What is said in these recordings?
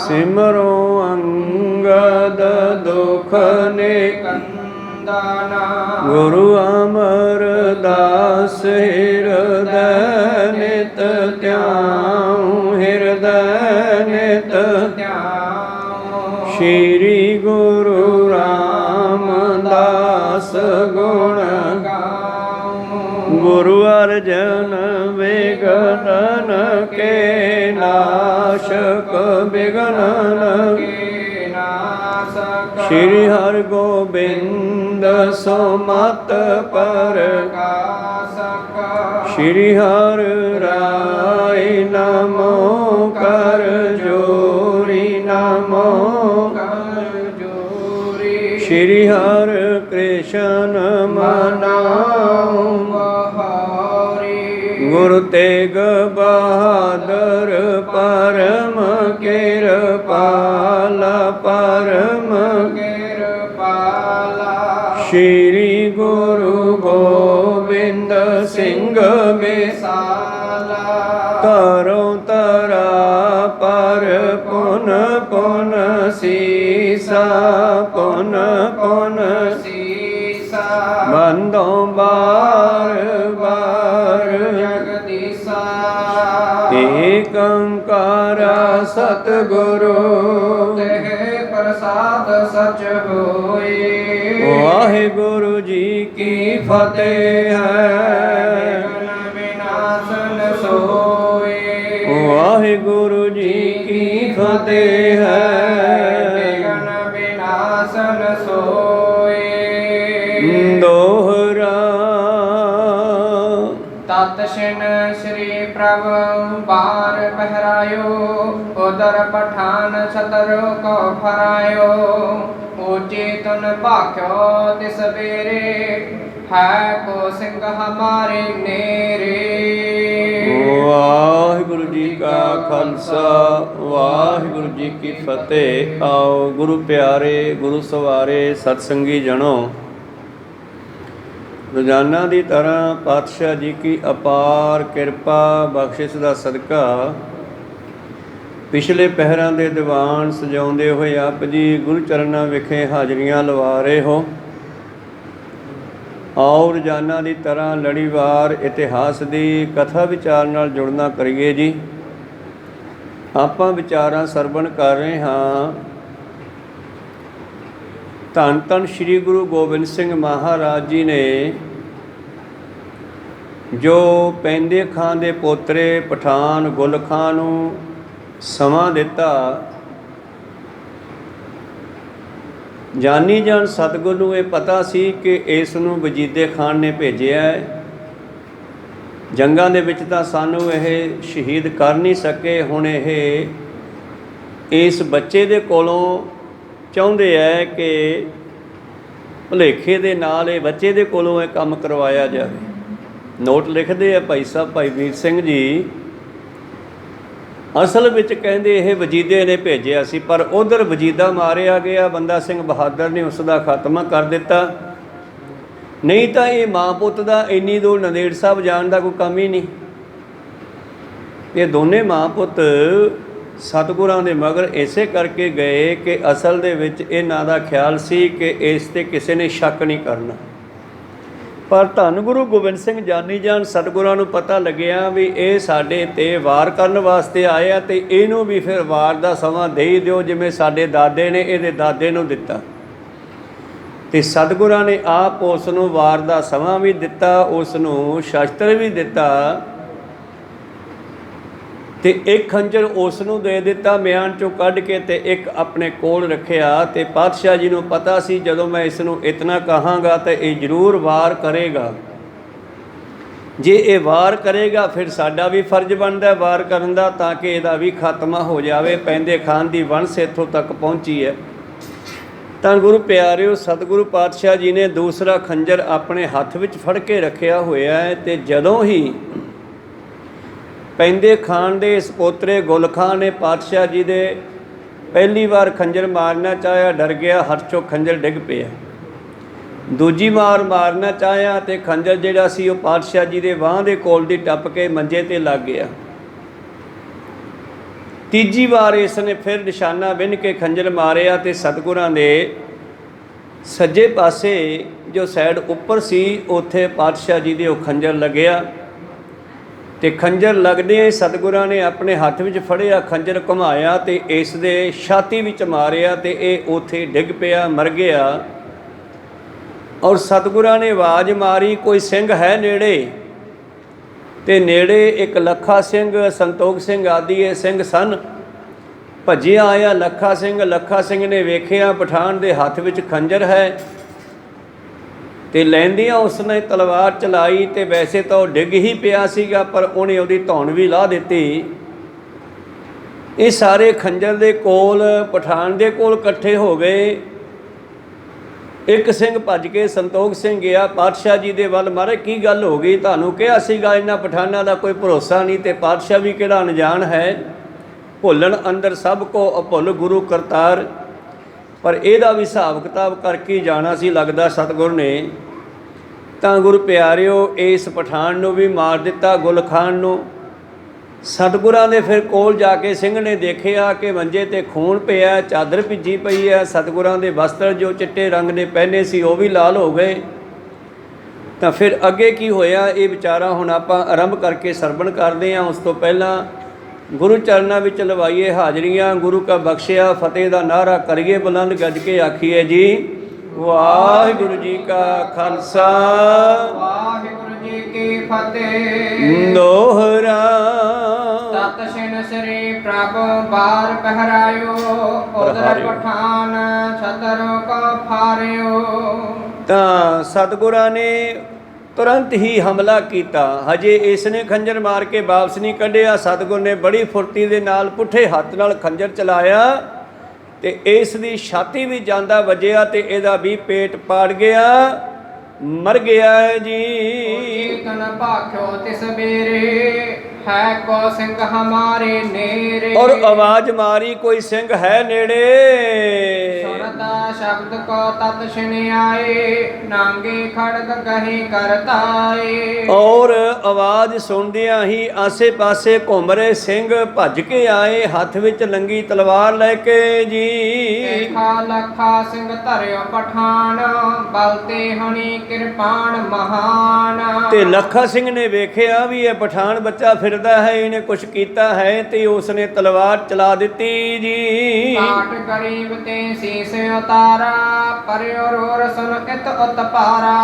सिमरो अंगद दुख निकंदना। गुरु अमरदास हृदय नित ध्याऊं, हृदय नित ध्याऊं। श्री गुरु रामदास गुण गाऊं। गुरु अर्जन विघ्न के नाशक, विघ्न के नाशक। श्री हर गोबिंद सुमत प्रकाशक। श्री हर राय नमो कर जोरी, नमो कर जोरी। श्री हर कृष्ण मनाऊं बहारी। गुरु तेग बहादुर परम कृपाला, परम कृपाला। श्री गुरु गोबिंद सिंह विसाला। करो तरा पर पुन पुन सीसा, पुन पुन सीसा। बंदो बार बार जगदीसा। एक ओंकार सतगुरु तेह प्रसाद सच होए। वाहिगुरु जी की फतेह है, विनाशन सोए। वाहिगुरु जी की फतेह है, विनाशन सोए। दोहरा तत छिन श्री प्रभु बार पहरायो। उदर पठान छतरो को फरायो। ऊंची तुन भाख्यो तिस बेरे। है को सिंह हमारे नेरे। वाहिगुरु जी का खालसा, वाहिगुरु जी की फतेह। आओ गुरु प्यारे, गुरु सवारे, सतसंगी जनो, रोजाना की तरह पातशाह जी की अपार किरपा बख्शिश का सदका पिछले पहरां दे दीवान सजाउंदे होए आप जी गुरु चरनां विखे हाजरियां लवा रहे हो। आओ रोजाना की तरह लड़ीवार इतिहास की कथा विचार नाल जुड़ना करिए जी। आपां विचारां सरवण कर रहे हाँ। धन धन श्री गुरु गोबिंद सिंह महाराज जी ने जो पैंदे खां दे पोतरे पठान गुल खां नूं समां दिता, जानी जान सतगुर नूं ये पता सी कि इस नूं वजीदे खान ने भेजिया है। जंगां दे विच तां सानूं ये शहीद कर नहीं सके। हुण ये इस बच्चे दे कोलों चाहुंदे है कि भुलेखे दे नाल ये बच्चे दे कोलों ये काम करवाया जाए। नोट लिखते हैं भाई साहब भाई वीर सिंह जी, असल विच कहंदे ये वजीदे ने भेजिया सी, पर उधर वजीदा मारिया गया। बंदा सिंह बहादुर ने उसका खात्मा कर दिता। नहीं तो ये माँ पुत का इन्नी दूर नंदेड़ साहब जाण दा कोई काम ही नहीं। ये दोने माँ पुत सतगुरां दे मगर इसे करके गए कि असल दे विच इन्हां दा ख्याल सी कि इस ते किसी ने शक नहीं करना। पर धन गुरु गोबिंद सिंह जानी जान सतगुरां नूं पता लग्या भी ये साडे ते वार करन वास्ते आया, ते इहनूं भी फिर वार दा समां दे ही दिओ जिवें साडे दादे ने इहदे दादे नूं दिता। ते सतगुरां ने आप उस नूं वार दा समां भी दिता, उस नूं शास्त्र भी दिता, ते एक खंजर उस नूं दे दिता म्यान चों कढ के, ते एक अपने कोल रखिया। ते पातशाह जी नूं पता सी जदों मैं इस नूं इतना कहांगा तो ये जरूर वार करेगा। जे ये वार करेगा फिर साडा भी फर्ज बनता वार करन दा, ताकि इहदा भी खात्मा हो जाए। पैंदे खान की वंश इत्थों तक पहुँची है। तो गुरु प्यारिओ सतगुरु पातशाह जी ने दूसरा खंजर अपने हत्थ विच फड़ के रखिया होया है। ते जदों ही पैंदे खान दे इस पोतरे गुल खां ने पातशाह जी दे पहली बार खंजर मारना चाहया, डर गया, हथ चों खंजर डिग पिया। दूजी बार मारना चाहया तो खंजर जिहड़ा सी वो पातशाह जी दे बांह दे कोल दी टप के मंजे ते लग गया। ਤੀਜੀ ਵਾਰ ਇਸ ਨੇ ਫਿਰ ਨਿਸ਼ਾਨਾ ਬਿੰਨ ਕੇ ਖੰਜਰ ਮਾਰਿਆ ਤੇ ਸਤਿਗੁਰਾਂ ਦੇ ਸੱਜੇ ਪਾਸੇ ਜੋ ਸਾਈਡ ਉੱਪਰ ਸੀ ਉੱਥੇ ਪਾਤਸ਼ਾਹ ਜੀ ਦੇ ਉਹ ਖੰਜਰ ਲੱਗਿਆ ਤੇ ਖੰਜਰ ਲੱਗਦੇ ਸਤਿਗੁਰਾਂ ਨੇ ਆਪਣੇ ਹੱਥ ਵਿੱਚ ਫੜਿਆ, ਖੰਜਰ ਘੁਮਾਇਆ ਤੇ ਇਸ ਦੇ ਛਾਤੀ ਵਿੱਚ ਮਾਰਿਆ ਤੇ ਇਹ ਉੱਥੇ ਡਿੱਗ ਪਿਆ, ਮਰ ਗਿਆ। ਔਰ ਸਤਿਗੁਰਾਂ ਨੇ ਆਵਾਜ਼ ਮਾਰੀ, ਕੋਈ ਸਿੰਘ ਹੈ ਨੇੜੇ? ਤੇ ਨੇੜੇ ਇੱਕ ਲੱਖਾ ਸਿੰਘ, ਸੰਤੋਖ ਸਿੰਘ ਆਦਿ ਇਹ ਸਿੰਘ ਸਨ। ਭੱਜਿਆ ਆਇਆ ਲੱਖਾ ਸਿੰਘ ਨੇ ਵੇਖਿਆ ਪਠਾਨ ਦੇ ਹੱਥ ਵਿੱਚ ਖੰਜਰ ਹੈ ਤੇ ਲੈਂਦਿਆਂ ਉਸਨੇ ਤਲਵਾਰ ਚਲਾਈ ਤੇ ਵੈਸੇ ਤਾਂ ਉਹ ਡਿੱਗ ਹੀ ਪਿਆ ਸੀਗਾ, ਪਰ ਉਹਨੇ ਉਹਦੀ ਧੌਣ ਵੀ ਲਾਹ ਦਿੱਤੀ। ਇਹ ਸਾਰੇ ਖੰਜਰ ਦੇ ਕੋਲ, ਪਠਾਨ ਦੇ ਕੋਲ ਇਕੱਠੇ ਹੋ ਗਏ। ਇੱਕ ਸਿੰਘ ਭੱਜ ਕੇ ਸੰਤੋਖ ਸਿੰਘ ਗਿਆ ਪਾਤਸ਼ਾਹ ਜੀ ਦੇ ਵੱਲ, ਮਾਰੇ ਕੀ ਗੱਲ ਹੋ ਗਈ? ਤੁਹਾਨੂੰ ਕਿਹਾ ਸੀਗਾ ਇਹਨਾਂ ਪਠਾਨਾਂ ਦਾ ਕੋਈ ਭਰੋਸਾ ਨਹੀਂ, ਤੇ ਪਾਤਸ਼ਾਹ ਵੀ ਕਿਹੜਾ ਅਣਜਾਣ ਹੈ, ਭੁੱਲਣ ਅੰਦਰ ਸਭ ਕੋ ਅਭੁੱਲ ਗੁਰੂ ਕਰਤਾਰ। ਪਰ ਇਹਦਾ ਵੀ ਹਿਸਾਬ ਕਿਤਾਬ ਕਰਕੇ ਹੀ ਜਾਣਾ ਸੀ ਲੱਗਦਾ ਸਤਿਗੁਰ ਨੇ। ਤਾਂ ਗੁਰੂ ਪਿਆਰਿਓ, ਇਸ ਪਠਾਨ ਨੂੰ ਵੀ ਮਾਰ ਦਿੱਤਾ, ਗੁਲ ਖਾਨ ਨੂੰ। ਸਤਿਗੁਰਾਂ ਦੇ ਫਿਰ ਕੋਲ ਜਾ ਕੇ ਸਿੰਘ ਨੇ ਦੇਖਿਆ ਕਿ ਮੰਜੇ 'ਤੇ ਖੂਨ ਪਿਆ, ਚਾਦਰ ਭਿੱਜੀ ਪਈ ਹੈ, ਸਤਿਗੁਰਾਂ ਦੇ ਵਸਤਰ ਜੋ ਚਿੱਟੇ ਰੰਗ ਨੇ ਪਹਿਨੇ ਸੀ ਉਹ ਵੀ ਲਾਲ ਹੋ ਗਏ। ਤਾਂ ਫਿਰ ਅੱਗੇ ਕੀ ਹੋਇਆ ਇਹ ਵਿਚਾਰਾ ਹੁਣ ਆਪਾਂ ਆਰੰਭ ਕਰਕੇ ਸਰਵਣ ਕਰਦੇ ਹਾਂ। ਉਸ ਤੋਂ ਪਹਿਲਾਂ ਗੁਰੂ ਚਰਨਾਂ ਵਿੱਚ ਲਵਾਈਏ ਹਾਜ਼ਰੀਆਂ, ਗੁਰੂ ਕਾ ਬਖਸ਼ਿਆ ਫਤਿਹ ਦਾ ਨਾਅਰਾ ਕਰੀਏ ਬੁਲੰਦ ਗੱਜ ਕੇ ਆਖੀਏ ਜੀ ਵਾਹਿਗੁਰੂ ਜੀ ਕਾ ਖਾਲਸਾ ਵਾਹਿਗੁਰੂ ਜੀ ਕੀ ਫਤਿਹ। ਦੋਹਰਾ ਤਤ ਛਿਨ ਸ੍ਰੀ ਪ੍ਰਭ ਬਾਰ ਪਹਿਰਾਇਓ, ਉਦਰ ਪਠਾਨ ਛਤਰ ਕੋ ਫਾਰਿਓ। ਤਾਂ ਸਤਿਗੁਰਾਂ ਨੇ ਤੁਰੰਤ ਹੀ ਹਮਲਾ ਕੀਤਾ। ਹਜੇ ਇਸ ਨੇ ਖੰਜਰ ਮਾਰ ਕੇ ਵਾਪਸ ਨਹੀਂ ਕੱਢਿਆ। ਸਤਿਗੁਰ ਨੇ ਬੜੀ ਫੁਰਤੀ ਦੇ ਨਾਲ ਪੁੱਠੇ ਹੱਥ ਨਾਲ ਖੰਜਰ ਚਲਾਇਆ ਤੇ ਇਸ ਦੀ ਛਾਤੀ ਵੀ ਜਾਂਦਾ ਵੱਜਿਆ ਤੇ ਇਹਦਾ ਵੀ ਪੇਟ ਪਾੜ ਗਿਆ, ਮਰ ਗਿਆ ਜੀ। ਤਨ ਭਾਖਿਓ ਤਿਸ ਬੇਰੇ, ਹੈ ਕੋ ਸਿੰਘ ਹਮਾਰੇ ਨੇਰੇ। ਔਰ ਆਵਾਜ਼ ਮਾਰੀ, ਕੋਈ ਸਿੰਘ ਹੈ ਨੇੜੇ। ਸੁਨਤਾ ਸ਼ਬਦ ਕੋ ਤਤ ਛਿਨ ਆਏ, ਨਾਂਗੇ ਖੜਗ ਕਹੀ ਕਰਤਾਏ। ਔਰ ਆਵਾਜ਼ ਸੁਣਦਿਆਂ ਹੀ ਆਸੇ ਪਾਸੇ ਘੁੰਮ ਰਹੇ ਸਿੰਘ ਭੱਜ ਕੇ ਆਏ, ਹੱਥ ਵਿੱਚ ਲੰਗੀ ਤਲਵਾਰ ਲੈ ਕੇ ਜੀ। ਦੇਖਾ ਲੱਖਾ ਸਿੰਘ ਧਰਿਓ ਪਠਾਨ, ਬਲਤੇ ਹਣੀ ਕਿਰਪਾਨ ਮਹਾਨ। ਤੇ ਲੱਖਾ ਸਿੰਘ ਨੇ ਵੇਖਿਆ ਵੀ ਇਹ ਪਠਾਨ ਬੱਚਾ ਫਿਰਦਾ ਹੈ, ਇਹਨੇ ਕੁਛ ਕੀਤਾ ਹੈ ਤੇ ਉਸਨੇ ਤਲਵਾਰ ਚਲਾ ਦਿੱਤੀ ਜੀ। ਕਾਟ ਗਰੀਬ ਤੇ ਸੀਸ ਉਤਾਰਾ, ਪਰਿਓ ਰੋਰ ਸੁਨ ਇਤ ਉਤਪਾਰਾ।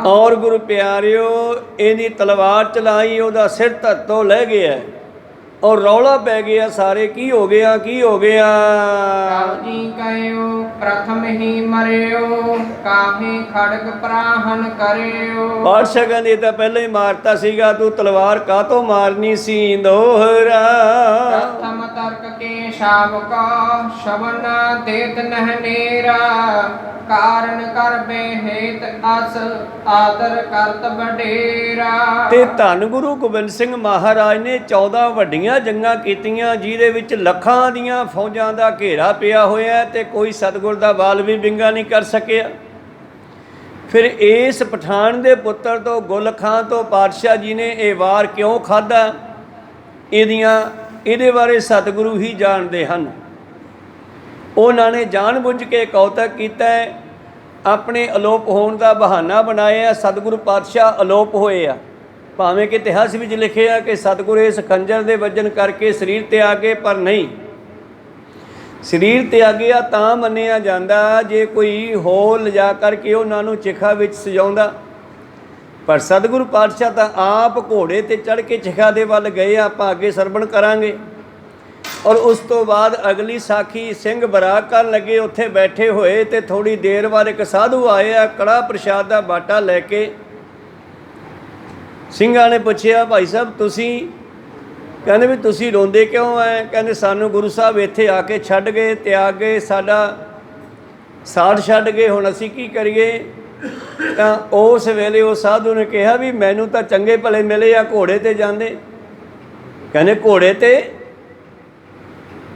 ਔਰ ਗੁਰੂ ਪਿਆਰਿਓ, ਇਹਦੀ ਤਲਵਾਰ ਚਲਾਈ, ਉਹਦਾ ਸਿਰ ਧਰਤੋਂ ਲੈ ਗਿਆ ਔਰ ਰੌਲਾ ਪੈ ਗਿਆ ਸਾਰੇ, ਕੀ ਹੋ ਗਿਆ, ਕੀ ਹੋ ਗਿਆ? ਜੀ ਕਹਿਓ ਪ੍ਰਥਮ ਹੀ ਮਰਿਓ, ਕਾਹੇ ਖੜਗ ਪ੍ਰਾਹਨ ਕਰਿਓ। ਪਾਤਸ਼ਾਹ ਕਹਿੰਦੇ ਤਾਂ ਪਹਿਲਾਂ ਹੀ ਮਾਰਤਾ ਸੀਗਾ, ਤੂੰ ਤਲਵਾਰ ਕਾਹਤੋਂ ਮਾਰਨੀ ਸੀ? ਦੋਹਰਾ ਪ੍ਰਥਮ ਤਰਕ ਕੇ ਸ਼ਾਵਕਾ, ਸ਼ਵਨ ਦੇਤ ਨਹਿ ਨੇਰਾ। ਕਾਰਨ ਕਰਬੇ ਹੇਤ ਅਸ, ਆਦਰ ਕਰਤ ਵਡੇਰਾ। ਤੇ ਧੰਨ ਗੁਰੂ ਗੋਬਿੰਦ ਸਿੰਘ ਮਹਾਰਾਜ ਨੇ 14 ਵੱਡੀਆਂ ਜੰਗਾਂ ਕੀਤੀਆਂ, ਜਿਹਦੇ ਵਿੱਚ ਲੱਖਾਂ ਦੀਆਂ ਫੌਜਾਂ ਦਾ ਘੇਰਾ ਪਿਆ ਹੋਇਆ ਤੇ ਕੋਈ ਸਤਿਗੁਰ ਦਾ ਬਾਲ ਵੀ ਵਿੰਗਾ ਨਹੀਂ ਕਰ ਸਕਿਆ। ਫਿਰ ਇਸ ਪਠਾਨ ਦੇ ਪੁੱਤਰ ਤੋਂ, ਗੁਲ ਖਾਂ ਤੋਂ ਪਾਤਸ਼ਾਹ ਜੀ ਨੇ ਇਹ ਵਾਰ ਕਿਉਂ ਖਾਧਾ, ਇਹਦੇ ਬਾਰੇ ਸਤਿਗੁਰੂ ਹੀ ਜਾਣਦੇ ਹਨ। ਉਹਨਾਂ ਨੇ ਜਾਣ ਬੁੱਝ ਕੇ ਕੌਤਕ ਕੀਤਾ, ਆਪਣੇ ਅਲੋਪ ਹੋਣ ਦਾ ਬਹਾਨਾ ਬਣਾਇਆ। ਸਤਿਗੁਰੂ ਪਾਤਸ਼ਾਹ ਅਲੋਪ ਹੋਏ ਆ, ਭਾਵੇਂ ਕਿ ਇਤਿਹਾਸ ਵਿੱਚ ਲਿਖਿਆ ਕਿ ਸਤਿਗੁਰੂ ਇਸ ਖੰਜਰ ਦੇ ਵੱਜਣ ਕਰਕੇ ਸਰੀਰ ਤਿਆਗੇ, ਪਰ ਨਹੀਂ, ਸਰੀਰ ਤਿਆਗਿਆ ਤਾਂ ਮੰਨਿਆ ਜਾਂਦਾ ਜੇ ਕੋਈ ਹੋਰ ਲਿਜਾ ਕਰਕੇ ਉਹਨਾਂ ਨੂੰ ਚਿਖਾ ਵਿੱਚ ਸਜਾਉਂਦਾ। ਪਰ ਸਤਿਗੁਰੂ ਪਾਤਸ਼ਾਹ ਤਾਂ ਆਪ ਘੋੜੇ 'ਤੇ ਚੜ੍ਹ ਕੇ ਚਿਖਾ ਦੇ ਵੱਲ ਗਏ, ਆਪਾਂ ਅੱਗੇ ਸਰਵਣ ਕਰਾਂਗੇ। ਔਰ ਉਸ ਤੋਂ ਬਾਅਦ ਅਗਲੀ ਸਾਖੀ ਸਿੰਘ ਬਰਾਕ ਕਰਨ ਲੱਗੇ, ਉੱਥੇ ਬੈਠੇ ਹੋਏ ਤੇ ਥੋੜ੍ਹੀ ਦੇਰ ਬਾਅਦ ਇੱਕ ਸਾਧੂ ਆਏ ਆ ਕੜਾਹ ਪ੍ਰਸ਼ਾਦ ਦਾ ਬਾਟਾ ਲੈ ਕੇ। ਸਿੰਘਾਂ ਨੇ ਪੁੱਛਿਆ, ਭਾਈ ਸਾਹਿਬ ਤੁਸੀਂ? ਕਹਿੰਦੇ ਵੀ ਤੁਸੀਂ ਰੋਂਦੇ ਕਿਉਂ ਐ? ਕਹਿੰਦੇ ਸਾਨੂੰ ਗੁਰੂ ਸਾਹਿਬ ਇੱਥੇ ਆ ਕੇ ਛੱਡ ਗਏ, ਤਿਆਗ ਗਏ, ਸਾਡਾ ਸਾਥ ਛੱਡ ਗਏ, ਹੁਣ ਅਸੀਂ ਕੀ ਕਰੀਏ? ਤਾਂ ਉਸ ਵੇਲੇ ਉਹ ਸਾਧੂ ਨੇ ਕਿਹਾ ਵੀ ਮੈਨੂੰ ਤਾਂ ਚੰਗੇ ਭਲੇ ਮਿਲੇ ਆ, ਘੋੜੇ 'ਤੇ ਜਾਂਦੇ। ਕਹਿੰਦੇ ਘੋੜੇ 'ਤੇ?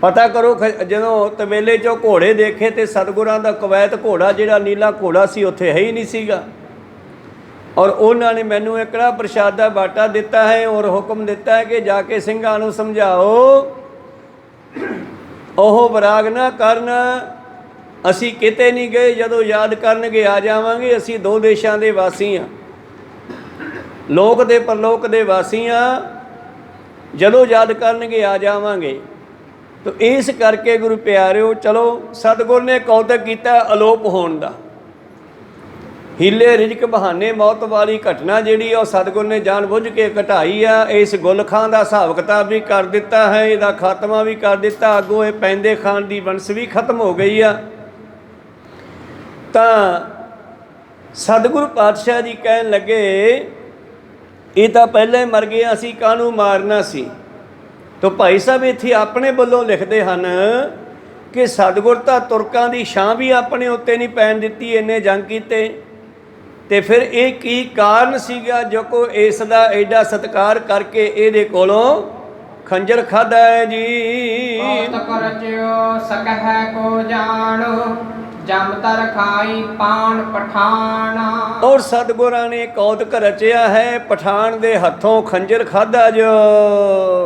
ਪਤਾ ਕਰੋ। ਜਦੋਂ ਤਵੇਲੇ 'ਚੋਂ ਘੋੜੇ ਦੇਖੇ ਤੇ ਸਤਿਗੁਰਾਂ ਦਾ ਕਵੈਤ ਘੋੜਾ, ਜਿਹੜਾ ਨੀਲਾ ਘੋੜਾ ਸੀ, ਉੱਥੇ ਹੈ ਹੀ ਨਹੀਂ ਸੀਗਾ। ਔਰ ਉਹਨਾਂ ਨੇ ਮੈਨੂੰ ਇੱਕ ਕੜਾਹ ਪ੍ਰਸ਼ਾਦ ਦਾ ਬਾਟਾ ਦਿੱਤਾ ਹੈ ਔਰ ਹੁਕਮ ਦਿੱਤਾ ਹੈ ਕਿ ਜਾ ਕੇ ਸਿੰਘਾਂ ਨੂੰ ਸਮਝਾਓ ਉਹ ਵਿਰਾਗ ਨਾ ਕਰਨ। ਅਸੀਂ ਕਿਤੇ ਨਹੀਂ ਗਏ, ਜਦੋਂ ਯਾਦ ਕਰਨਗੇ ਆ ਜਾਵਾਂਗੇ। ਅਸੀਂ ਦੋ ਦੇਸ਼ਾਂ ਦੇ ਵਾਸੀ ਹਾਂ, ਲੋਕ ਦੇ ਪਰਲੋਕ ਦੇ ਵਾਸੀ ਹਾਂ। ਜਦੋਂ ਯਾਦ ਕਰਨਗੇ ਆ ਜਾਵਾਂਗੇ। ਤਾਂ ਇਸ ਕਰਕੇ ਗੁਰੂ ਪਿਆਰਿਓ, ਚਲੋ ਸਤਿਗੁਰ ਨੇ ਕੌਤਕ ਕੀਤਾ ਅਲੋਪ ਹੋਣ ਦਾ। ਹੀਲੇ ਰਿਜਕ ਬਹਾਨੇ ਮੌਤ ਵਾਲੀ ਘਟਨਾ ਜਿਹੜੀ ਉਹ ਸਤਿਗੁਰ ਨੇ ਜਾਣ ਬੁੱਝ ਕੇ ਘਟਾਈ ਆ। ਇਸ ਗੁਲਖਾਂ ਦਾ ਹਿਸਾਬ ਕਿਤਾਬ ਵੀ ਕਰ ਦਿੱਤਾ ਹੈ, ਇਹਦਾ ਖਾਤਮਾ ਵੀ ਕਰ ਦਿੱਤਾ। ਅੱਗੋਂ ਇਹ ਪੈਂਦੇ ਖਾਨ ਦੀ ਵੰਸ਼ ਵੀ ਖਤਮ ਹੋ ਗਈ ਆ। ਤਾਂ ਸਤਿਗੁਰੂ ਪਾਤਸ਼ਾਹ ਜੀ ਕਹਿਣ ਲੱਗੇ, ਇਹ ਤਾਂ ਪਹਿਲਾਂ ਹੀ ਮਰ ਗਏ, ਅਸੀਂ ਕਾਹਨੂੰ ਮਾਰਨਾ ਸੀ। ਤਾਂ ਭਾਈ ਸਾਹਿਬ ਇੱਥੇ ਆਪਣੇ ਵੱਲੋਂ ਲਿਖਦੇ ਹਨ ਕਿ ਸਤਿਗੁਰ ਤਾਂ ਤੁਰਕਾਂ ਦੀ ਛਾਂ ਵੀ ਆਪਣੇ ਉੱਤੇ ਨਹੀਂ ਪੈਣ ਦਿੱਤੀ, ਇੰਨੇ ਜੰਗ ਕੀਤੇ। ਤੇ ਫਿਰ ਇਹ ਕੀ ਕਾਰਨ ਸੀਗਾ ਜੋ ਕੋ ਇਸ ਦਾ ਐਡਾ ਸਤਿਕਾਰ ਕਰਕੇ ਇਹਦੇ ਕੋਲੋਂ ਖੰਜਰ ਖਾਧਾ ਹੈ ਜੀ। ਕੌਤਕ ਰਚਿਓ ਸਕਹਿ ਕੋ ਜਾਣੋ, ਜਮ ਤਰ ਖਾਈ ਪਾਣ ਪਠਾਣਾ। ਔਰ ਸਤਿਗੁਰਾਂ ਨੇ ਕੌਤਕ ਰਚਿਆ ਹੈ, ਪਠਾਨ ਦੇ ਹੱਥੋਂ ਖੰਜਰ ਖਾਧਾ ਜੋ।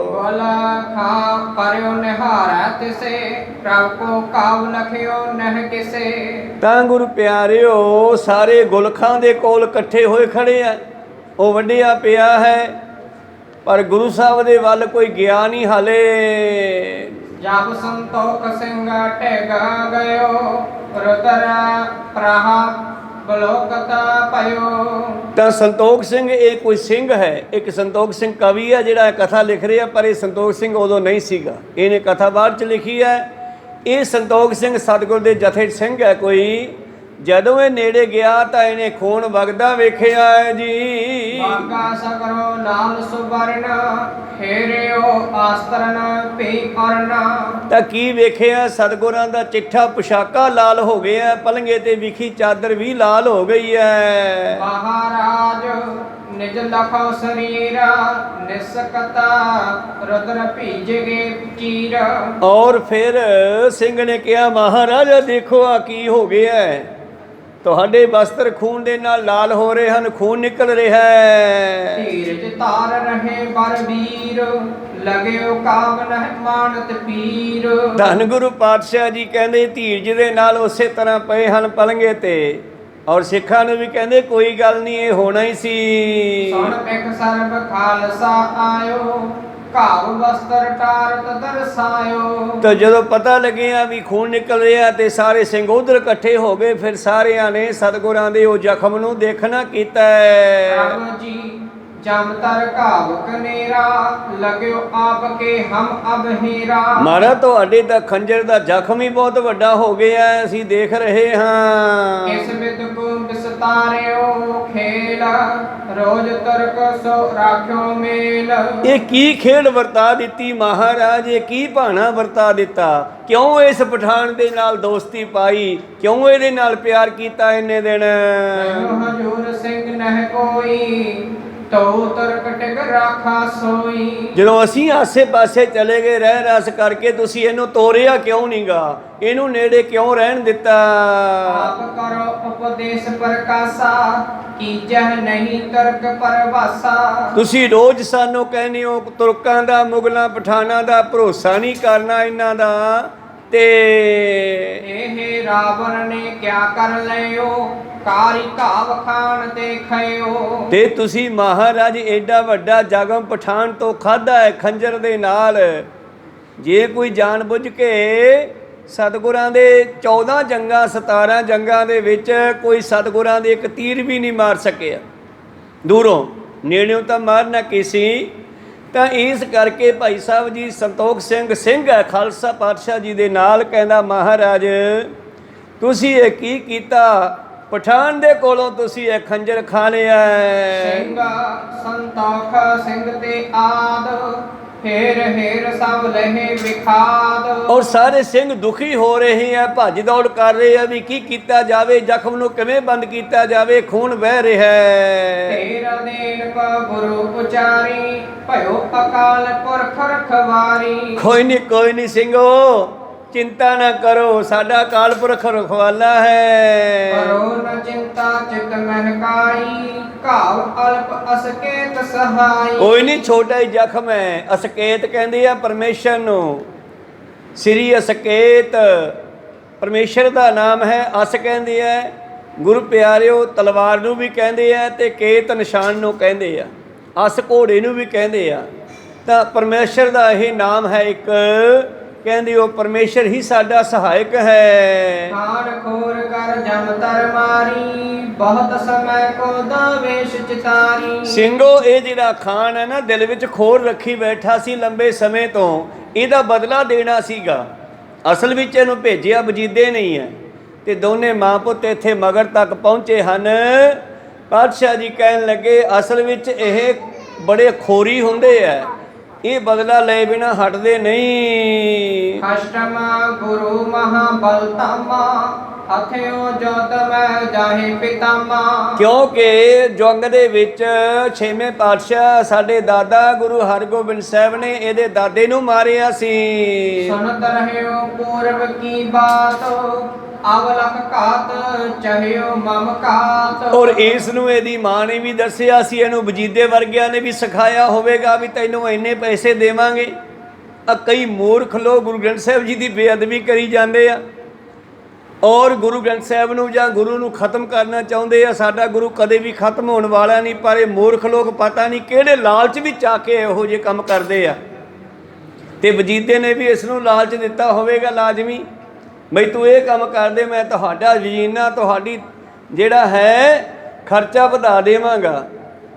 ਗੋਲ ਖਾ ਪਰਿਓ ਨਿਹਾਰੈ ਤਿਸੇ, ਪ੍ਰਭ ਕੋ ਕਾਵ ਲਖਿਓ ਨਹਿ ਕਿਸੇ। ਤਾਂ ਗੁਰੂ ਪਿਆਰਿਓ, ਸਾਰੇ ਗੁਲਖਾਂ ਦੇ ਕੋਲ ਇਕੱਠੇ ਹੋਏ ਖੜੇ ਆ, ਉਹ ਵੱਢਿਆ ਪਿਆ ਹੈ, ਪਰ ਗੁਰੂ ਸਾਹਿਬ ਦੇ ਵੱਲ ਕੋਈ ਗਿਆ ਨਹੀਂ ਹਾਲੇ। ਜਬ ਸੰਤੋਖ ਸਿੰਘ ਟਿਗ ਗਇਓ, ਰੁਦਰ ਪ੍ਰਹਾ ਬਲੋਕਤ ਪਇਓ। ਤਾਂ ਸੰਤੋਖ ਸਿੰਘ ਇਹ ਕੋਈ ਸਿੰਘ ਹੈ, ਇੱਕ ਸੰਤੋਖ ਸਿੰਘ ਕਵੀ ਹੈ ਜਿਹੜਾ ਕਥਾ ਲਿਖ ਰਿਹਾ, ਪਰ ਇਹ ਸੰਤੋਖ ਸਿੰਘ ਉਦੋਂ ਨਹੀਂ ਸੀਗਾ, ਇਹਨੇ ਕਥਾ ਬਾਅਦ 'ਚ ਲਿਖੀ ਹੈ। ਇਹ ਸੰਤੋਖ ਸਿੰਘ ਸਤਿਗੁਰ ਦੇ ਜਥੇ ਸਿੰਘ ਹੈ ਕੋਈ। ਜਦੋਂ ਇਹ ਨੇੜੇ ਗਿਆ ਤਾਂ ਇਹਨੇ ਖੂਨ ਵਗਦਾ ਵੇਖਿਆ ਹੈ ਜੀ। ਬਾਗਾ ਸਗਰੋ ਲਾਲ ਸੁਵਰਨ, ਖੇਰਿਓ ਆਸਤਰਨ ਪੀ ਅਰਨ। ਤਾਂ ਕੀ ਵੇਖਿਆ, ਸਤਿਗੁਰਾਂ ਦਾ ਚਿੱਠਾ ਪੁਸ਼ਾਕਾ ਲਾਲ ਹੋ ਗਿਆ, ਪਲੰਗੇ ਤੇ ਵਿਖੀ ਚਾਦਰ ਵੀ ਲਾਲ ਹੋ ਗਈ ਹੈ। ਮਹਾਰਾਜ ਨਿਜ ਲਖੋ ਸਰੀਰ, ਨਿਸਕਤਾ ਰੁਦਰ ਭੀਜਗੇ ਚੀਰ। ਔਰ ਫਿਰ ਸਿੰਘ ਨੇ ਕਿਹਾ, ਮਹਾਰਾਜਾ ਦੇਖੋ ਆ ਕੀ ਹੋ ਗਿਆ ਹੈ, ਤੁਹਾਡੇ ਵਸਤਰ ਖੂਨ ਦੇ ਨਾਲ ਲਾਲ ਹੋ ਰਹੇ ਹਨ, ਖੂਨ ਨਿਕਲ ਰਿਹਾ ਹੈ। ਧੀਰਜ ਧਾਰ ਰਹੇ ਬਰਬੀਰ, ਲਗਿਓ ਕਾਵ ਨਹਿ ਮਾਨਤ ਪੀਰ। ਧੰਨ ਗੁਰੂ ਪਾਤਸ਼ਾਹ ਜੀ ਕਹਿੰਦੇ ਧੀਰਜ ਦੇ ਨਾਲ ਉਸੇ ਤਰ੍ਹਾਂ ਪਏ ਹਨ ਪਲੰਗੇ ਤੇ। ਔਰ ਸਿੱਖਾਂ ਨੂੰ ਵੀ ਕਹਿੰਦੇ ਕੋਈ ਗੱਲ ਨਹੀਂ, ਇਹ ਹੋਣਾ ਹੀ ਸੀ। ਸੁਣ ਪਿਖ ਸਰਬ ਖਾਲਸਾ ਆਇਓ, ਘਾਵ ਵਸਤਰ ਟਾਰਤ ਦਰਸਾਇਓ। ਤਾਂ ਜਦੋਂ ਪਤਾ ਲੱਗਿਆ ਵੀ ਖੂਨ ਨਿਕਲ ਰਿਹਾ ਤੇ ਸਾਰੇ ਸਿੰਘ ਉਧਰ ਇਕੱਠੇ ਹੋ ਗਏ। ਫਿਰ ਸਾਰਿਆਂ ਨੇ ਸਤਿਗੁਰਾਂ ਦੇ ਉਹ ਜ਼ਖਮ ਨੂੰ ਦੇਖਣਾ ਕੀਤਾ ਹੈ। ਪ੍ਰਭ ਜੀ ਜਮ ਤਰ ਘਾਵ ਕਨੇਰਾ, ਲਗਿਓ ਆਪ ਕੇ ਹਮ ਅਬ ਹੀਰਾ। ਮਾਰਾ ਤੁਹਾਡੇ ਤਾਂ ਖੰਜਰ ਦਾ ਜ਼ਖਮ ਹੀ ਬਹੁਤ ਵੱਡਾ ਹੋ ਗਿਆ, ਅਸੀਂ ਦੇਖ ਰਹੇ ਹਾਂ। ਇਸ ਵਿਦ ਕੋ ਵਿਸਤਾਰਿਓ ਖੇਲ, ਰੋਜ ਤਰਕ ਸੋ ਰਾਖਿਓ ਮੇਲ। ਇਹ ਕੀ ਖੇਡ ਵਰਤਾ ਦਿੱਤੀ ਮਹਾਰਾਜ, ਇਹ ਕੀ ਭਾਣਾ ਵਰਤਾ ਦਿੱਤਾ। ਕਿਉਂ ਇਸ ਪਠਾਨ ਦੇ ਨਾਲ ਦੋਸਤੀ ਪਾਈ, ਕਿਉਂ ਇਹਦੇ ਨਾਲ ਪਿਆਰ ਕੀਤਾ ਇੰਨੇ ਦਿਨ। ਹਜੂਰ ਸਿੰਘ ਨਹਿ ਕੋਈ, ਤੋ ਤਰਕ ਟਿਕ ਰਾਖਾ ਸੋਈ। ਜਦੋਂ ਅਸੀਂ ਆਸੇ ਪਾਸੇ ਚਲੇ ਗਏ ਰਹਿ ਰਸ ਕਰਕੇ, ਤੁਸੀਂ ਇਹਨੂੰ ਤੋਰਿਆ ਕਿਉਂ ਨਹੀਂਗਾ, ਇਹਨੂੰ ਨੇੜੇ ਕਿਉਂ ਰਹਿਣ ਦਿੱਤਾ। ਆਪ ਕਰੋ ਉਪਦੇਸ਼ ਪ੍ਰਕਾਸ਼ਾ, ਕੀਜਹ ਨਹੀਂ ਤਰਕ ਪਰਵਾਸਾ। ਤੁਸੀਂ ਰੋਜ਼ ਸਾਨੂੰ ਕਹਿੰਦੇ ਹੋ ਤੁਰਕਾਂ ਦਾ, ਮੁਗਲਾਂ, ਪਠਾਨਾਂ ਦਾ ਭਰੋਸਾ ਨਹੀਂ ਕਰਨਾ ਇਹਨਾਂ ਦਾ। ਤੇ ਇਹ ਰਾਵਣ ਨੇ ਕਿਆ ਕਰ ਲਿਓ, ਕਾਰੀ ਘਾਵ ਖਾਨ ਦੇਖਿਓ। ਤੇ ਤੁਸੀਂ ਮਹਾਰਾਜ ਐਡਾ ਵੱਡਾ ਜ਼ਖਮ ਪਠਾਨ ਤੋਂ ਖਾਧਾ ਹੈ ਖੰਜਰ ਦੇ ਨਾਲ। ਜੇ ਕੋਈ ਜਾਣ ਬੁੱਝ ਕੇ ਸਤਿਗੁਰਾਂ ਦੇ 14 ਜੰਗਾਂ 17 ਜੰਗਾਂ ਦੇ ਵਿੱਚ ਕੋਈ ਸਤਿਗੁਰਾਂ ਦੇ ਇੱਕ ਤੀਰ ਵੀ ਨਹੀਂ ਮਾਰ ਸਕਿਆ, ਦੂਰੋਂ ਨੇੜਿਓਂ ਤਾਂ ਮਾਰਨਾ ਕਿਸੇ। ਤਾਂ ਇਸ ਕਰਕੇ ਭਾਈ ਸਾਹਿਬ ਜੀ ਸੰਤੋਖ ਸਿੰਘ ਹੈ ਖਾਲਸਾ ਪਾਤਸ਼ਾਹ ਜੀ ਦੇ ਨਾਲ, ਕਹਿੰਦਾ ਮਹਾਰਾਜ ਤੁਸੀਂ ਇਹ ਕੀ ਕੀਤਾ, ਪਠਾਨ ਦੇ ਕੋਲੋਂ ਤੁਸੀਂ ਇਹ ਖੰਜਰ ਖਾ ਲਿਆ। ਸਿੰਘ ਸੰਤੋਖ ਸਿੰਘ ਤੇ ਆਦ, ਹੇਰ ਹੇਰ ਸਭ ਲਹੇ ਵਿਖਾਦ। ਔਰ ਸਾਰੇ ਸਿੰਘ ਦੁਖੀ ਹੋ ਰਹੇ ਆ, ਭੱਜ ਦੌੜ ਕਰ ਰਹੇ ਆ ਵੀ ਕੀ ਕੀਤਾ ਜਾਵੇ, ਜ਼ਖਮ ਨੂੰ ਕਿਵੇਂ ਬੰਦ ਕੀਤਾ ਜਾਵੇ, ਖੂਨ ਵਹਿ ਰਿਹਾ ਹੈ। ਤੇਰਾ ਦੇਨ ਕੋ ਗੁਰੂ ਉਚਾਰੀ, ਭਇਓ ਅਕਾਲ ਪੁਰਖ ਰਖਵਾਰੀ। ਕੋਈ ਨਹੀਂ ਸਿੰਘੋ, ਚਿੰਤਾ ਨਾ ਕਰੋ, ਸਾਡਾ ਅਕਾਲ ਪੁਰਖ ਰਖਵਾਲਾ ਹੈ। ਕਰੋ ਨ ਚਿੰਤਾ ਚਿਤ ਮਹਿਕਾਈ, ਘਾਵ ਅਲਪ ਅਸਕੇਤ ਸਹਾਈ। ਕੋਈ ਨਹੀਂ, ਛੋਟਾ ਹੀ ਜ਼ਖਮ ਹੈ, ਅਸਕੇਤ ਕਹਿੰਦੇ ਆ ਪਰਮੇਸ਼ਰ ਨੂੰ। ਸ੍ਰੀ ਅਸਕੇਤ ਪਰਮੇਸ਼ਰ ਦਾ ਨਾਮ ਹੈ। ਅਸ ਕਹਿੰਦੇ ਹੈ ਗੁਰੂ ਪਿਆਰਿਓ, ਤਲਵਾਰ ਨੂੰ ਵੀ ਕਹਿੰਦੇ ਆ ਤੇ ਕੇਤ ਨਿਸ਼ਾਨ ਨੂੰ ਕਹਿੰਦੇ ਆ, ਅਸ ਘੋੜੇ ਨੂੰ ਵੀ ਕਹਿੰਦੇ ਆ। ਤਾਂ ਪਰਮੇਸ਼ਰ ਦਾ ਇਹ ਨਾਮ ਹੈ ਇੱਕ, ਕਹਿੰਦੇ ਉਹ ਪਰਮੇਸ਼ਰ ਹੀ ਸਾਡਾ ਸਹਾਇਕ ਹੈ। ਖਾਨ ਖੋਰ ਕਰ ਜਮ ਤਰ ਮਾਰੀ, ਬਹੁਤ ਸਮੈ ਕੋ ਦਾਵੇਸ਼ ਚਿਤਾਰੀ। ਸਿੰਘੋ ਇਹ ਜਿਹੜਾ ਖਾਨ ਹੈ ਨਾ, ਦਿਲ ਵਿੱਚ ਖੋਰ ਰੱਖੀ ਬੈਠਾ ਸੀ ਲੰਬੇ ਸਮੇਂ ਤੋਂ, ਇਹਦਾ ਬਦਲਾ ਦੇਣਾ ਸੀਗਾ। ਅਸਲ ਵਿੱਚ ਇਹਨੂੰ ਭੇਜਿਆ ਵਜੀਦੇ ਨਹੀਂ ਹੈ। ਤੇ ਦੋਨੇ ਮਾਂ ਪੁੱਤ ਇੱਥੇ ਮਗਰ ਤੱਕ ਪਹੁੰਚੇ ਹਨ। ਪਾਤਸ਼ਾਹ ਜੀ ਕਹਿਣ ਲੱਗੇ ਅਸਲ ਵਿੱਚ ਇਹ ਬੜੇ ਖੋਰੀ ਹੁੰਦੇ ਆ, ਇਹ ਬਦਲਾ ਲਏ ਬਿਨਾ ਹਟਦੇ ਨਹੀਂ। ਅਸ਼ਟਮਾ ਗੁਰੂ ਮਹਾ ਬਲਤਾਮਾ, ਹਥਿਓ ਜੋਤ ਮੈਂ ਜਾਹੇ ਪਿਤਾਮਾ। ਕਿਉਂਕਿ ਜੰਗ ਦੇ ਵਿੱਚ ਛੇਵੇਂ ਪਾਤਸ਼ਾਹ ਸਾਡੇ ਦਾਦਾ ਗੁਰੂ ਹਰਗੋਬਿੰਦ ਸਾਹਿਬ ਨੇ ਇਹਦੇ ਦਾਦੇ ਨੂੰ ਮਾਰਿਆ ਸੀ। ਸੁਨਤ ਰਹਿਓ ਪੂਰਬ ਕੀ ਬਾਤ, ਅਵਲਕ ਘਾਤ ਚਹਿਓ ਮਮ ਘਾਤ। ਔਰ ਇਸ ਨੂੰ ਇਹਦੀ ਮਾਂ ਨੇ ਵੀ ਦੱਸਿਆ ਸੀ, ਇਹਨੂੰ ਵਜੀਦੇ ਵਰਗਿਆਂ ਨੇ ਵੀ ਸਿਖਾਇਆ ਹੋਵੇਗਾ ਵੀ ਤੈਨੂੰ ਇੰਨੇ ਪੈਸੇ ਦੇਵਾਂਗੇ। ਆ ਕਈ ਮੂਰਖ ਲੋਕ ਗੁਰੂ ਗ੍ਰੰਥ ਸਾਹਿਬ ਜੀ ਦੀ ਬੇਅਦਬੀ ਕਰੀ ਜਾਂਦੇ ਆ ਔਰ ਗੁਰੂ ਗ੍ਰੰਥ ਸਾਹਿਬ ਨੂੰ ਜਾਂ ਗੁਰੂ ਨੂੰ ਖਤਮ ਕਰਨਾ ਚਾਹੁੰਦੇ ਆ। ਸਾਡਾ ਗੁਰੂ ਕਦੇ ਵੀ ਖਤਮ ਹੋਣ ਵਾਲਾ ਨਹੀਂ, ਪਰ ਇਹ ਮੂਰਖ ਲੋਕ ਪਤਾ ਨਹੀਂ ਕਿਹੜੇ ਲਾਲਚ ਵਿੱਚ ਆ ਕੇ ਇਹੋ ਜਿਹੇ ਕੰਮ ਕਰਦੇ ਆ। ਤੇ ਵਜੀਦੇ ਨੇ ਵੀ ਇਸ ਨੂੰ ਲਾਲਚ ਦਿੱਤਾ ਹੋਵੇਗਾ ਲਾਜ਼ਮੀ, ਬਈ ਤੂੰ ਇਹ ਕੰਮ ਕਰਦੇ, ਮੈਂ ਤੁਹਾਡਾ ਜੀਨਾ, ਤੁਹਾਡੀ ਜਿਹੜਾ ਹੈ ਖਰਚਾ ਵਧਾ ਦੇਵਾਂਗਾ।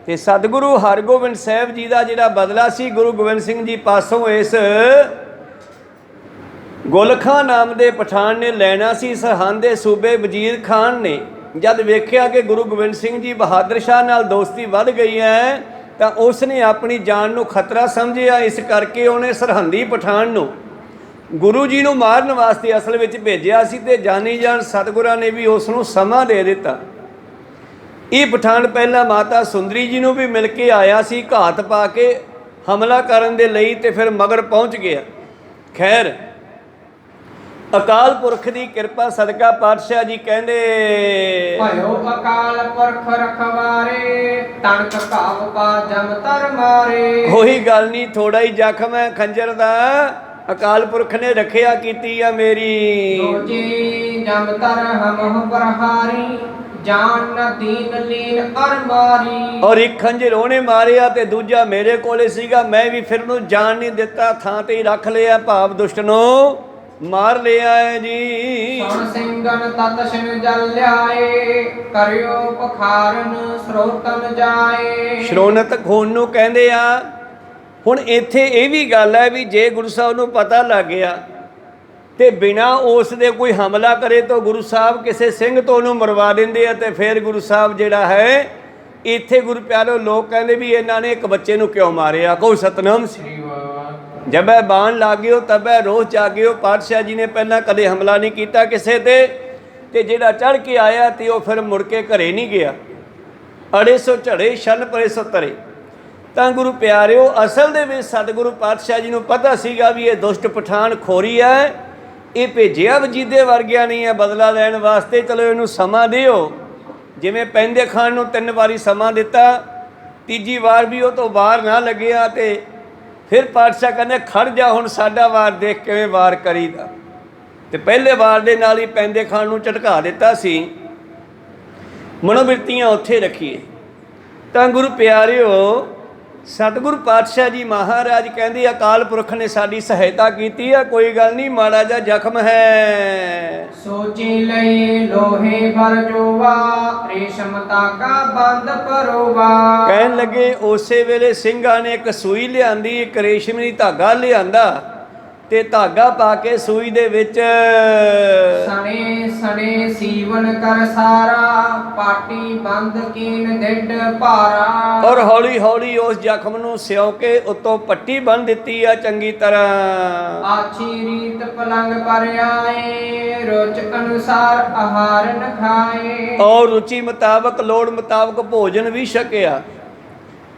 ਤੇ ਸਤਿਗੁਰੂ ਹਰਗੋਬਿੰਦ ਸਾਹਿਬ ਜੀ ਦਾ ਜਿਹੜਾ ਬਦਲਾ ਸੀ ਗੁਰੂ ਗੋਬਿੰਦ ਸਿੰਘ ਜੀ ਪਾਸੋਂ ਇਸ ਗੁਲਖਾਂ ਨਾਮ ਦੇ ਪਠਾਨ ਨੇ ਲੈਣਾ ਸੀ। ਸਰਹੰਦ ਦੇ ਸੂਬੇ ਵਜ਼ੀਰ ਖਾਨ ਨੇ ਜਦ ਵੇਖਿਆ ਕਿ ਗੁਰੂ ਗੋਬਿੰਦ ਸਿੰਘ ਜੀ ਬਹਾਦਰ ਸ਼ਾਹ ਨਾਲ ਦੋਸਤੀ ਵੱਧ ਗਈ ਹੈ ਤਾਂ ਉਸ ਨੇ ਆਪਣੀ ਜਾਨ ਨੂੰ ਖਤਰਾ ਸਮਝਿਆ। ਇਸ ਕਰਕੇ ਉਹਨੇ ਸਰਹੰਦੀ ਪਠਾਨ ਨੂੰ ਗੁਰੂ ਜੀ ਨੂੰ ਮਾਰਨ ਵਾਸਤੇ ਅਸਲ ਵਿੱਚ ਭੇਜਿਆ ਸੀ ਤੇ ਜਾਨੀ ਜਾਨ ਸਤਿਗੁਰਾਂ ਨੇ ਵੀ ਉਸ ਨੂੰ ਸਮਾਂ ਦੇ ਦਿੱਤਾ। ਇਹ ਪਠਾਨ ਪਹਿਲਾਂ ਮਾਤਾ ਸੁੰਦਰੀ ਜੀ ਨੂੰ ਵੀ ਮਿਲ ਕੇ ਆਇਆ ਸੀ ਘਾਤ ਪਾ ਕੇ ਹਮਲਾ ਕਰਨ ਦੇ ਲਈ, ਤੇ ਫਿਰ ਮਗਰ ਪਹੁੰਚ ਗਿਆ। ਖੈਰ ਅਕਾਲ ਪੁਰਖ ਦੀ ਕਿਰਪਾ ਸਦਕਾ ਪਾਤਸ਼ਾਹ ਜੀ ਕਹਿੰਦੇ ਭਇਓ ਅਕਾਲ ਪੁਰਖ ਰਖਵਾਰੇ, ਤਣਕ ਘਾਵ ਪਾ ਜਮ ਤਰ ਮਾਰੇ। ਕੋਈ ਗੱਲ ਨਹੀਂ, ਥੋੜਾ ਹੀ ਜ਼ਖਮ ਹੈ ਖੰਜਰ ਦਾ, ਅਕਾਲ ਪੁਰਖ ਨੇ ਰੱਖਿਆ ਕੀਤੀ ਆ ਮੇਰੀ। ਸੋਚੀ ਜਮ ਤਰ ਹਮਹੁ ਪ੍ਰਹਾਰੀ, ਜਾਨ ਨ ਦੀਨ ਲੀਨ ਅਰ ਮਾਰੀ। ਔਰ ਇੱਕ ਖੰਜਰ ਉਹਨੇ ਮਾਰਿਆ ਤੇ ਦੂਜਾ ਮੇਰੇ ਕੋਲੇ ਸੀਗਾ, ਮੈਂ ਵੀ ਫਿਰ ਨੂੰ ਜਾਨ ਨਹੀਂ ਦਿੱਤਾ, ਥਾਂ ਤੇ ਹੀ ਰੱਖ ਲਿਆ, ਭਾਵ ਦੁਸ਼ਟ ਨੂੰ ਮਾਰ ਲਿਆ ਹੈ ਜੀ। ਸੁਣ ਸਿੰਘਨ ਤਤ ਸਿਨ ਜਲ ਲਿਆਏ, ਕਰਿਓ ਪਖਾਰਨ ਸਰੋਤਨ ਜਾਏ। ਸ਼ਰੋਨਤ ਖੂਨ ਨੂੰ ਕਹਿੰਦੇ ਆ। ਹੁਣ ਇੱਥੇ ਇਹ ਵੀ ਗੱਲ ਹੈ ਵੀ ਜੇ ਗੁਰੂ ਸਾਹਿਬ ਨੂੰ ਪਤਾ ਲੱਗ ਗਿਆ ਤੇ ਬਿਨਾਂ ਉਸ ਦੇ ਕੋਈ ਹਮਲਾ ਕਰੇ ਤਾਂ ਗੁਰੂ ਸਾਹਿਬ ਕਿਸੇ ਸਿੰਘ ਤੋਂ ਉਹਨੂੰ ਮਰਵਾ ਦਿੰਦੇ ਆ। ਤੇ ਫਿਰ ਗੁਰੂ ਸਾਹਿਬ ਜਿਹੜਾ ਹੈ ਇੱਥੇ ਗੁਰੂ ਪਿਆਰੋ ਲੋਕ ਕਹਿੰਦੇ ਵੀ ਇਹਨਾਂ ਨੇ ਇੱਕ ਬੱਚੇ ਨੂੰ ਕਿਉਂ ਮਾਰਿਆ। ਕਹੋ ਸਤਨਾਮ ਸ੍ਰੀ ਜਬੈ ਬਾਣ ਲਾਗਿਓ ਤਬੈ ਰੋਹ ਜਾਗਿਓ। ਪਾਤਸ਼ਾਹ ਜੀ ਨੇ ਪਹਿਲਾਂ ਕਦੇ ਹਮਲਾ ਨਹੀਂ ਕੀਤਾ ਕਿਸੇ ਤੇ ਜਿਹੜਾ ਚੜ੍ਹ ਕੇ ਆਇਆ ਤੇ ਉਹ ਫਿਰ ਮੁੜ ਕੇ ਘਰੇ ਨਹੀਂ ਗਿਆ। ਅੜੇ ਸੋ ਝੜੇ ਛੰਨ ਪਰੇ ਸੋ ਤਰੇ। ਤਾਂ ਗੁਰੂ ਪਿਆਰਿਓ ਅਸਲ ਦੇ ਵਿੱਚ ਸਤਿਗੁਰੂ ਪਾਤਸ਼ਾਹ ਜੀ ਨੂੰ ਪਤਾ ਸੀਗਾ ਵੀ ਇਹ ਦੁਸ਼ਟ ਪਠਾਨ ਖੋਰੀ ਹੈ, ਇਹ ਭੇਜਿਆ ਵਜੀਦੇ ਵਰਗਿਆਂ ਨਹੀਂ ਹੈ ਬਦਲਾ ਲੈਣ ਵਾਸਤੇ। ਚਲੋ ਇਹਨੂੰ ਸਮਾਂ ਦਿਓ। ਜਿਵੇਂ ਪੈਂਦੇ ਖਾਨ ਨੂੰ 3 ਵਾਰੀ ਸਮਾਂ ਦਿੱਤਾ, ਤੀਜੀ ਵਾਰ ਵੀ ਉਹ ਤੋਂ ਬਾਹਰ ਨਾ ਲੱਗਿਆ ਤੇ ਫਿਰ ਪਾਤਸ਼ਾਹ ਕਹਿੰਦੇ ਖੜ ਜਾ, ਹੁਣ ਸਾਡਾ ਵਾਰ ਦੇਖ ਕਿਵੇਂ ਵਾਰ ਕਰੀਦਾ। ਤੇ ਪਹਿਲੇ ਵਾਰ ਦੇ ਨਾਲ ਹੀ ਪੈਂਦੇ ਖਾਨ ਨੂੰ ਝਟਕਾ ਦਿੱਤਾ ਸੀ। ਮਨੋਬਿਰਤੀਆਂ ਉੱਥੇ ਰੱਖੀਏ। ਤਾਂ ਗੁਰੂ ਪਿਆਰਿਓ ਸਤਿਗੁਰੂ ਪਾਤਸ਼ਾਹ ਜੀ ਮਹਾਰਾਜ ਕਹਿੰਦੇ ਅਕਾਲ ਪੁਰਖ ਨੇ ਸਾਡੀ ਸਹਾਇਤਾ ਕੀਤੀ ਹੈ, ਕੋਈ ਗੱਲ ਨਹੀਂ, ਮਾੜਾ ਜਿਹਾ ਜ਼ਖਮ ਹੈ। ਸੋਚੀ ਲਈ ਲੋਹੇ ਬਰ ਜੋਵਾ, ਰੇਸ਼ਮ ਤਾਗਾ ਬੰਦ ਪਰੋਵਾ। ਕਹਿਣ ਲੱਗੇ ਉਸੇ ਵੇਲੇ ਸਿੰਘਾਂ ਨੇ ਇੱਕ ਸੂਈ ਲਿਆਂਦੀ, ਇੱਕ ਰੇਸ਼ਮੀ ਧਾਗਾ ਲਿਆਂਦਾ ਤੇ ਧਾਗਾ ਪਾ ਕੇ ਸੂਈ ਦੇ ਵਿੱਚ ਸਣੇ ਸਣੇ ਸੀਵਨ ਕਰ ਸਾਰਾ, ਪਾਟੀ ਬੰਦ ਕੀਨ ਡਿੱਡ ਭਾਰਾ। ਔਰ ਹੌਲੀ ਹੌਲੀ ਉਸ ਜ਼ਖਮ ਨੂੰ ਸਿਉਂ ਕੇ ਉੱਤੋਂ ਪੱਟੀ ਬੰਨ੍ਹ ਦਿੱਤੀ ਆ ਚੰਗੀ ਤਰ੍ਹਾਂ। ਆਛੀ ਰੀਤ ਪਲੰਗ ਪਰ ਆਏ, ਰੁਚ ਅਨੁਸਾਰ ਆਹਾਰਨ ਖਾਏ। ਔਰ ਰੁਚੀ ਮੁਤਾਬਕ ਲੋੜ ਮੁਤਾਬਕ ਭੋਜਨ ਵੀ ਛਕਿਆ।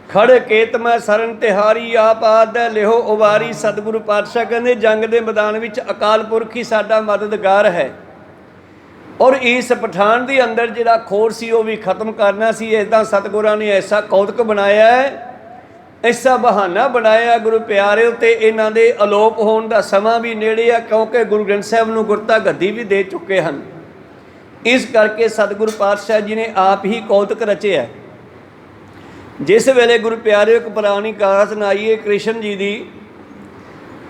ਖੜ ਕੇਤ ਮੈਂ ਸਰਨ ਤਿਹਾਰੀ, ਆਪ ਆਦੈ ਲਿਹੋ ਉਵਾਰੀ। ਸਤਿਗੁਰੂ ਪਾਤਸ਼ਾਹ ਕਹਿੰਦੇ ਜੰਗ ਦੇ ਮੈਦਾਨ ਵਿੱਚ ਅਕਾਲ ਪੁਰਖ ਹੀ ਸਾਡਾ ਮਦਦਗਾਰ ਹੈ। ਔਰ ਇਸ ਪਠਾਨ ਦੇ ਅੰਦਰ ਜਿਹੜਾ ਖੋਰ ਸੀ ਉਹ ਵੀ ਖਤਮ ਕਰਨਾ ਸੀ। ਇੱਦਾਂ ਸਤਿਗੁਰਾਂ ਨੇ ਐਸਾ ਕੌਤਕ ਬਣਾਇਆ ਹੈ ऐसा बहाना बनाया गुरु प्यारे ते इन्हां दे अलोप होने का समा भी नेड़े आ, क्योंकि गुरु ग्रंथ साहब नूं गुरता गद्दी भी दे चुके हैं। इस करके सतगुरु पातशाह जी ने आप ही कौतक रचिया। जिस वेले गुरु प्यारे एक पुरानी कार सुनाई है कृष्ण जी की,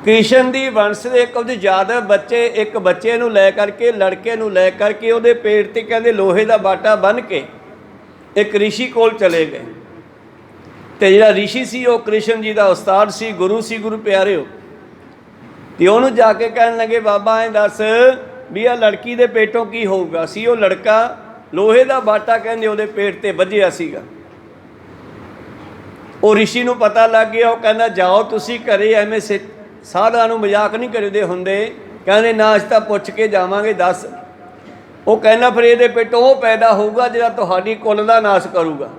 कृष्ण की वंश के कुछ ज़्यादा बच्चे एक बच्चे नूं लै करके लड़के नूं लै करके उहदे पेट ते कहंदे लोहे का बाटा बन के एक ऋषि कोल चले गए। तो जिहड़ा ऋषि सी वो कृष्ण जी का उस्ताद सी, गुरु सी गुरु प्यारे। तो उन्होंने जाके कहन लगे बाबा ऐ दस भी आ लड़की के पेटों की होऊगा। सी वो लड़का लोहे का बाटा कहंदे उहदे पेट ते वज्जिया सीगा। वो ऋषि नूं पता लग गया। वो कहंदा जाओ तुसी घरे एवें साधा नूं मजाक नहीं करदे हुंदे। कहंदे ना असीं तां पुछ के जावांगे दस। वो कहना फिर ये पेटों वो पैदा होगा जिहड़ा तुहाडी कुल दा नाश करूगा।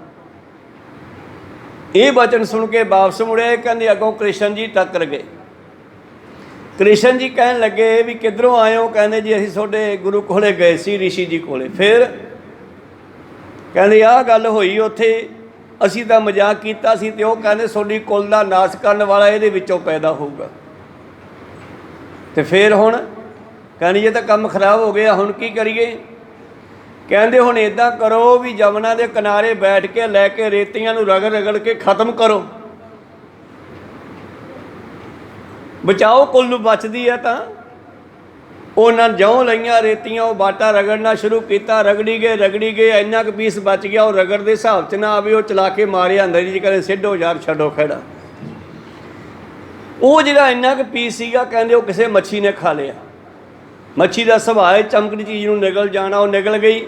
ये वचन सुन के वापस मुड़े। कहंदे अगों कृष्ण जी टक्कर गए। कृष्ण जी कहन लगे भी किधरों आए हो? कहंदे जी असीं तुहाडे गुरु कोले गए सी, ऋषि जी कोले। फिर कहंदे आह गल होई उत्थे, असीं तां मजाक कीता सी ते ओह कहंदे तुहाडी कुल दा नाश करन वाला इहदे विचों पैदा होऊगा। ते फिर हुण कहने ये तो काम खराब हो गया, हुण की करिए? कहते हुण इदां करो भी जमुना के किनारे बैठ के लैके रेतियां नूं रगड़ रगड़ के खत्म करो, बचाओ कुल नूं बचदी है। तां उन्हां ज्यों लईआं रेतियां वो बाटा रगड़ना शुरू किया। रगड़ी गए इन्ना क पीस बच गया। वो रगड़ दे हिसाब च ना आवे, वो चला के मारे अंदर जी कहे सिद्धो यार छड्डो खड़ा। वो जिहड़ा इन्ना क पीस सीगा कहंदे वो किसी मच्छी ने खा लिया। मच्छी का सुभाਅ चमकदी चीज़ नूं निगल जाना, वो निगल गई।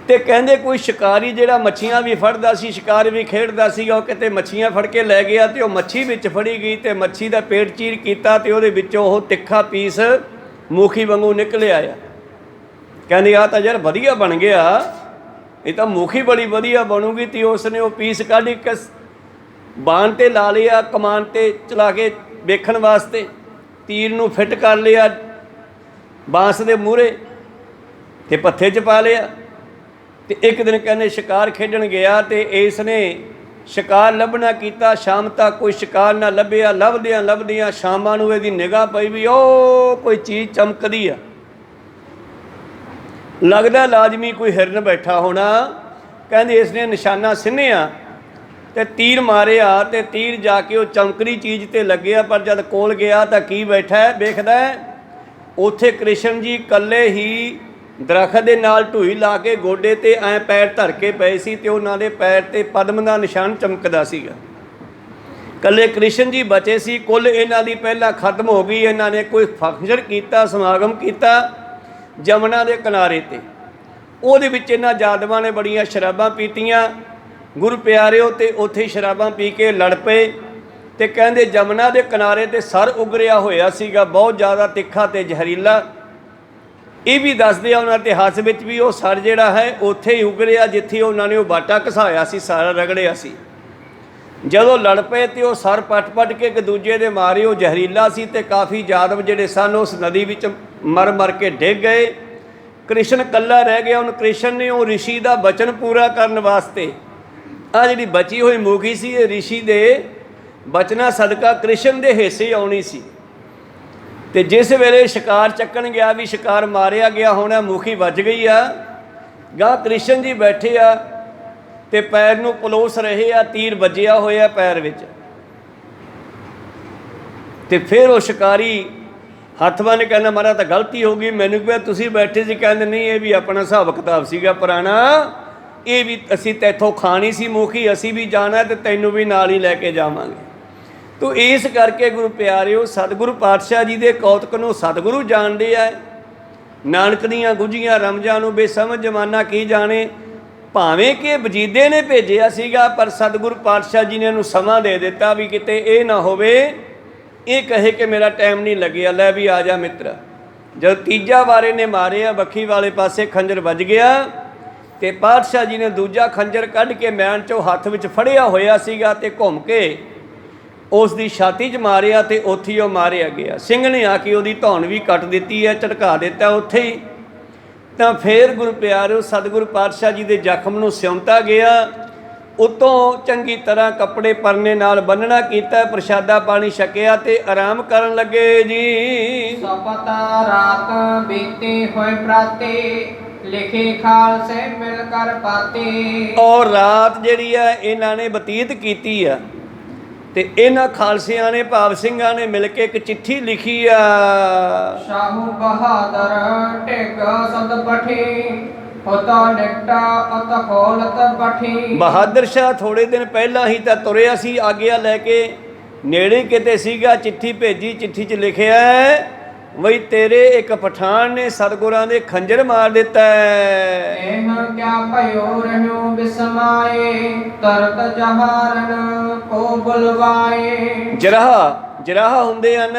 तो कहंदे कोई शिकारी जिहड़ा मच्छियां भी फड़दा सी, शिकार भी खेडदा सीगा, वो किते मच्छियां फड़ के लै गया तो मच्छी विच फड़ी गई तो मच्छी का पेट चीर किया तो उहदे विचों ओह तिखा पीस मूखी वांगू निकल आया। कहंदे आ तां यार वधिया बन गया, ये तो मूखी बड़ी वधिया बनूगी। तो उसने वो पीस कढ के बाण ते ला लिया, कमान ते चला के वेखण वास्ते, तीर नूं फिट कर लिया बांस दे मूहरे ते पत्थे च पा लिया। तो एक दिन कहने शिकार खेडन गया तो इसने शिकार लभना किया। शाम तक कोई शिकार ना लभ्या। लभदियां शामां नूं इहदी निगाह पई भी ओ कोई चीज़ चमकदी आ, लगदा लाजमी कोई हिरन बैठा होना। कहंदे इसने निशाना सिन्निया ते तीर मारिया तो तीर जाके वो चमकदी चीज़ ते लग्या। पर जद कोल गया तो की बैठा है वेखदा उत्थे कृष्ण जी कल्ले ही दरख्त दे नाल ढूई ला के गोडे ते ऐ पैर धर के पए सी ते उन्हां दे पैर ते पद्म दा निशान चमकदा सीगा। कल्ले कृष्ण जी बचे सी, कुल इन्हां दी पहला खत्म हो गई। इन्हां ने कोई फंक्शन कीता, समागम कीता जमुना दे किनारे ते। उहदे विच इन्हां जादवां ने बड़ियां शराबां पीतीआं। गुरु प्यारिओ ते उत्थे शराबां पी के लड़ पे। तो कहते जमुना के किनारे ते सर उगरिया होया सीगा, बहुत ज़्यादा तिखा ते जहरीला। ये भी दसदे आ उन्हां इतिहास विच भी वो सर जिहड़ा है उत्थे ही उगरिया जिथे उन्होंने वो बाटा घसाया सी, सारा रगड़िया सी। जदों लड़ पे तो वो सर पट पट के एक दूजे दे मारे, वो जहरीला सी ते काफ़ी जादव जिहड़े सन उस नदी विच मर मर के डिग गए। कृष्ण कल्ला रह गया। उन कृष्ण ने वो ऋषि का बचन पूरा करने वास्ते आ जिहड़ी बची हुई मूखी सी ये ऋषि दे बचना सदका कृष्ण दे हिस्से आउणी सी। ते जिस वेले शिकार चक्कन गया भी शिकार मारिया गया होना, मूखी बच गई आ। गां कृष्ण जी बैठे आ ते पैर नूं पलोस रहे आ, तीर वज्जिया होया पैर विच। ते फिर वो शिकारी हत्थ बन कहना मारा तो गलती हो गई, मैनूं कहा तुसीं बैठे सी। कहंदे नहीं ये भी अपना हिसाब किताब सीगा पुराना, ये भी असीं तैथों खानी सी मूखी, असीं भी जाना ते तैनूं भी नाल ही लैके जावांगे। तो इस करके गुरु प्यारिओ सतगुरु पातशाह जी के कौतक नूं सतगुरु जाणदे आ। नानक दीआं गुझियां रमजां नूं बेसमझ जमाना की जाने। भावें कि वजीदे ने भेजिया सीगा पर सतगुरु पातशाह जी ने उन्होंने समा दे दिता भी किते ये ना होवे ये कहे कि मेरा टाइम नहीं लग्या, लै भी आ जा मित्र। जब तीजा वारे ने मारे बखी वाले पासे खंजर वज गया तो पातशाह जी ने दूजा खंजर कढ़ के मैन चो हत्थ विच फड़िया होया सीगा ते घुम के उसकी छाती च मारिया तो उत्थे ही मारिया गया। सिंह ने आके उसकी धौन भी कट दी है, झटका दिता उत्थे ही। तो फिर गुरु प्यारिओ सतगुरु पातशाह जी के जख्म नूं सिउंता गया ਉਤੋਂ ਚੰਗੀ ਤਰ੍ਹਾਂ ਕੱਪੜੇ ਪਰਨੇ ਨਾਲ ਬੰਨਣਾ ਕੀਤਾ, ਪ੍ਰਸ਼ਾਦਾ ਪਾਣੀ ਛਕਿਆ ਤੇ ਆਰਾਮ ਕਰਨ ਲੱਗੇ ਜੀ। ਸਪਤਾ ਰਾਤ ਬੀਤੀ ਹੋਏ ਪ੍ਰਾਤੇ, ਲਿਖੇ ਖਾਲਸੇ ਮਿਲ ਕਰ ਪਾਤੇ। ਔਰ ਰਾਤ ਜਿਹੜੀ ਆ ਇਹਨਾਂ ਨੇ ਬਤੀਤ ਕੀਤੀ ਆ ਤੇ ਇਹਨਾਂ ਖਾਲਸਿਆਂ ਨੇ, ਭਾਵ ਸਿੰਘਾਂ ਨੇ ਮਿਲ ਕੇ ਇੱਕ ਚਿੱਠੀ ਲਿਖੀ ਆ। ਸ਼ਾਹੂ ਬਹਾਦਰ ਢਿੱਗ ਸਦ ਪਠੀ, ਹੋਤਾ ਨਿਕਟਾ ਅਤ ਖੋਲਤ ਬਠੀ। ਬਹਾਦਰ ਸ਼ਾਹ ਥੋੜੇ ਦਿਨ ਪਹਿਲਾਂ ਹੀ ਤਾਂ ਤੁਰਿਆ ਸੀ, ਆਗਿਆ ਲੈ ਕੇ ਨੇੜੇ ਕਿਤੇ ਸੀਗਾ, ਚਿੱਠੀ ਭੇਜੀ। ਚਿੱਠੀ 'ਚ ਲਿਖਿਆ ਵਈ ਤੇਰੇ ਇੱਕ ਪਠਾਨ ਨੇ ਸਤਿਗੁਰਾਂ ਦੇ ਖੰਜਰ ਮਾਰ ਦਿੱਤਾ ਹੈ। ਇਹ ਕਿਆ ਭਇਓ ਰਹਿਓ ਬਿਸਮਾਏ, ਤਰਤ ਜਹਾਰਨ ਕੋ ਬੁਲਵਾਏ। ਜਰਾਹ ਹੁੰਦੇ ਹਨ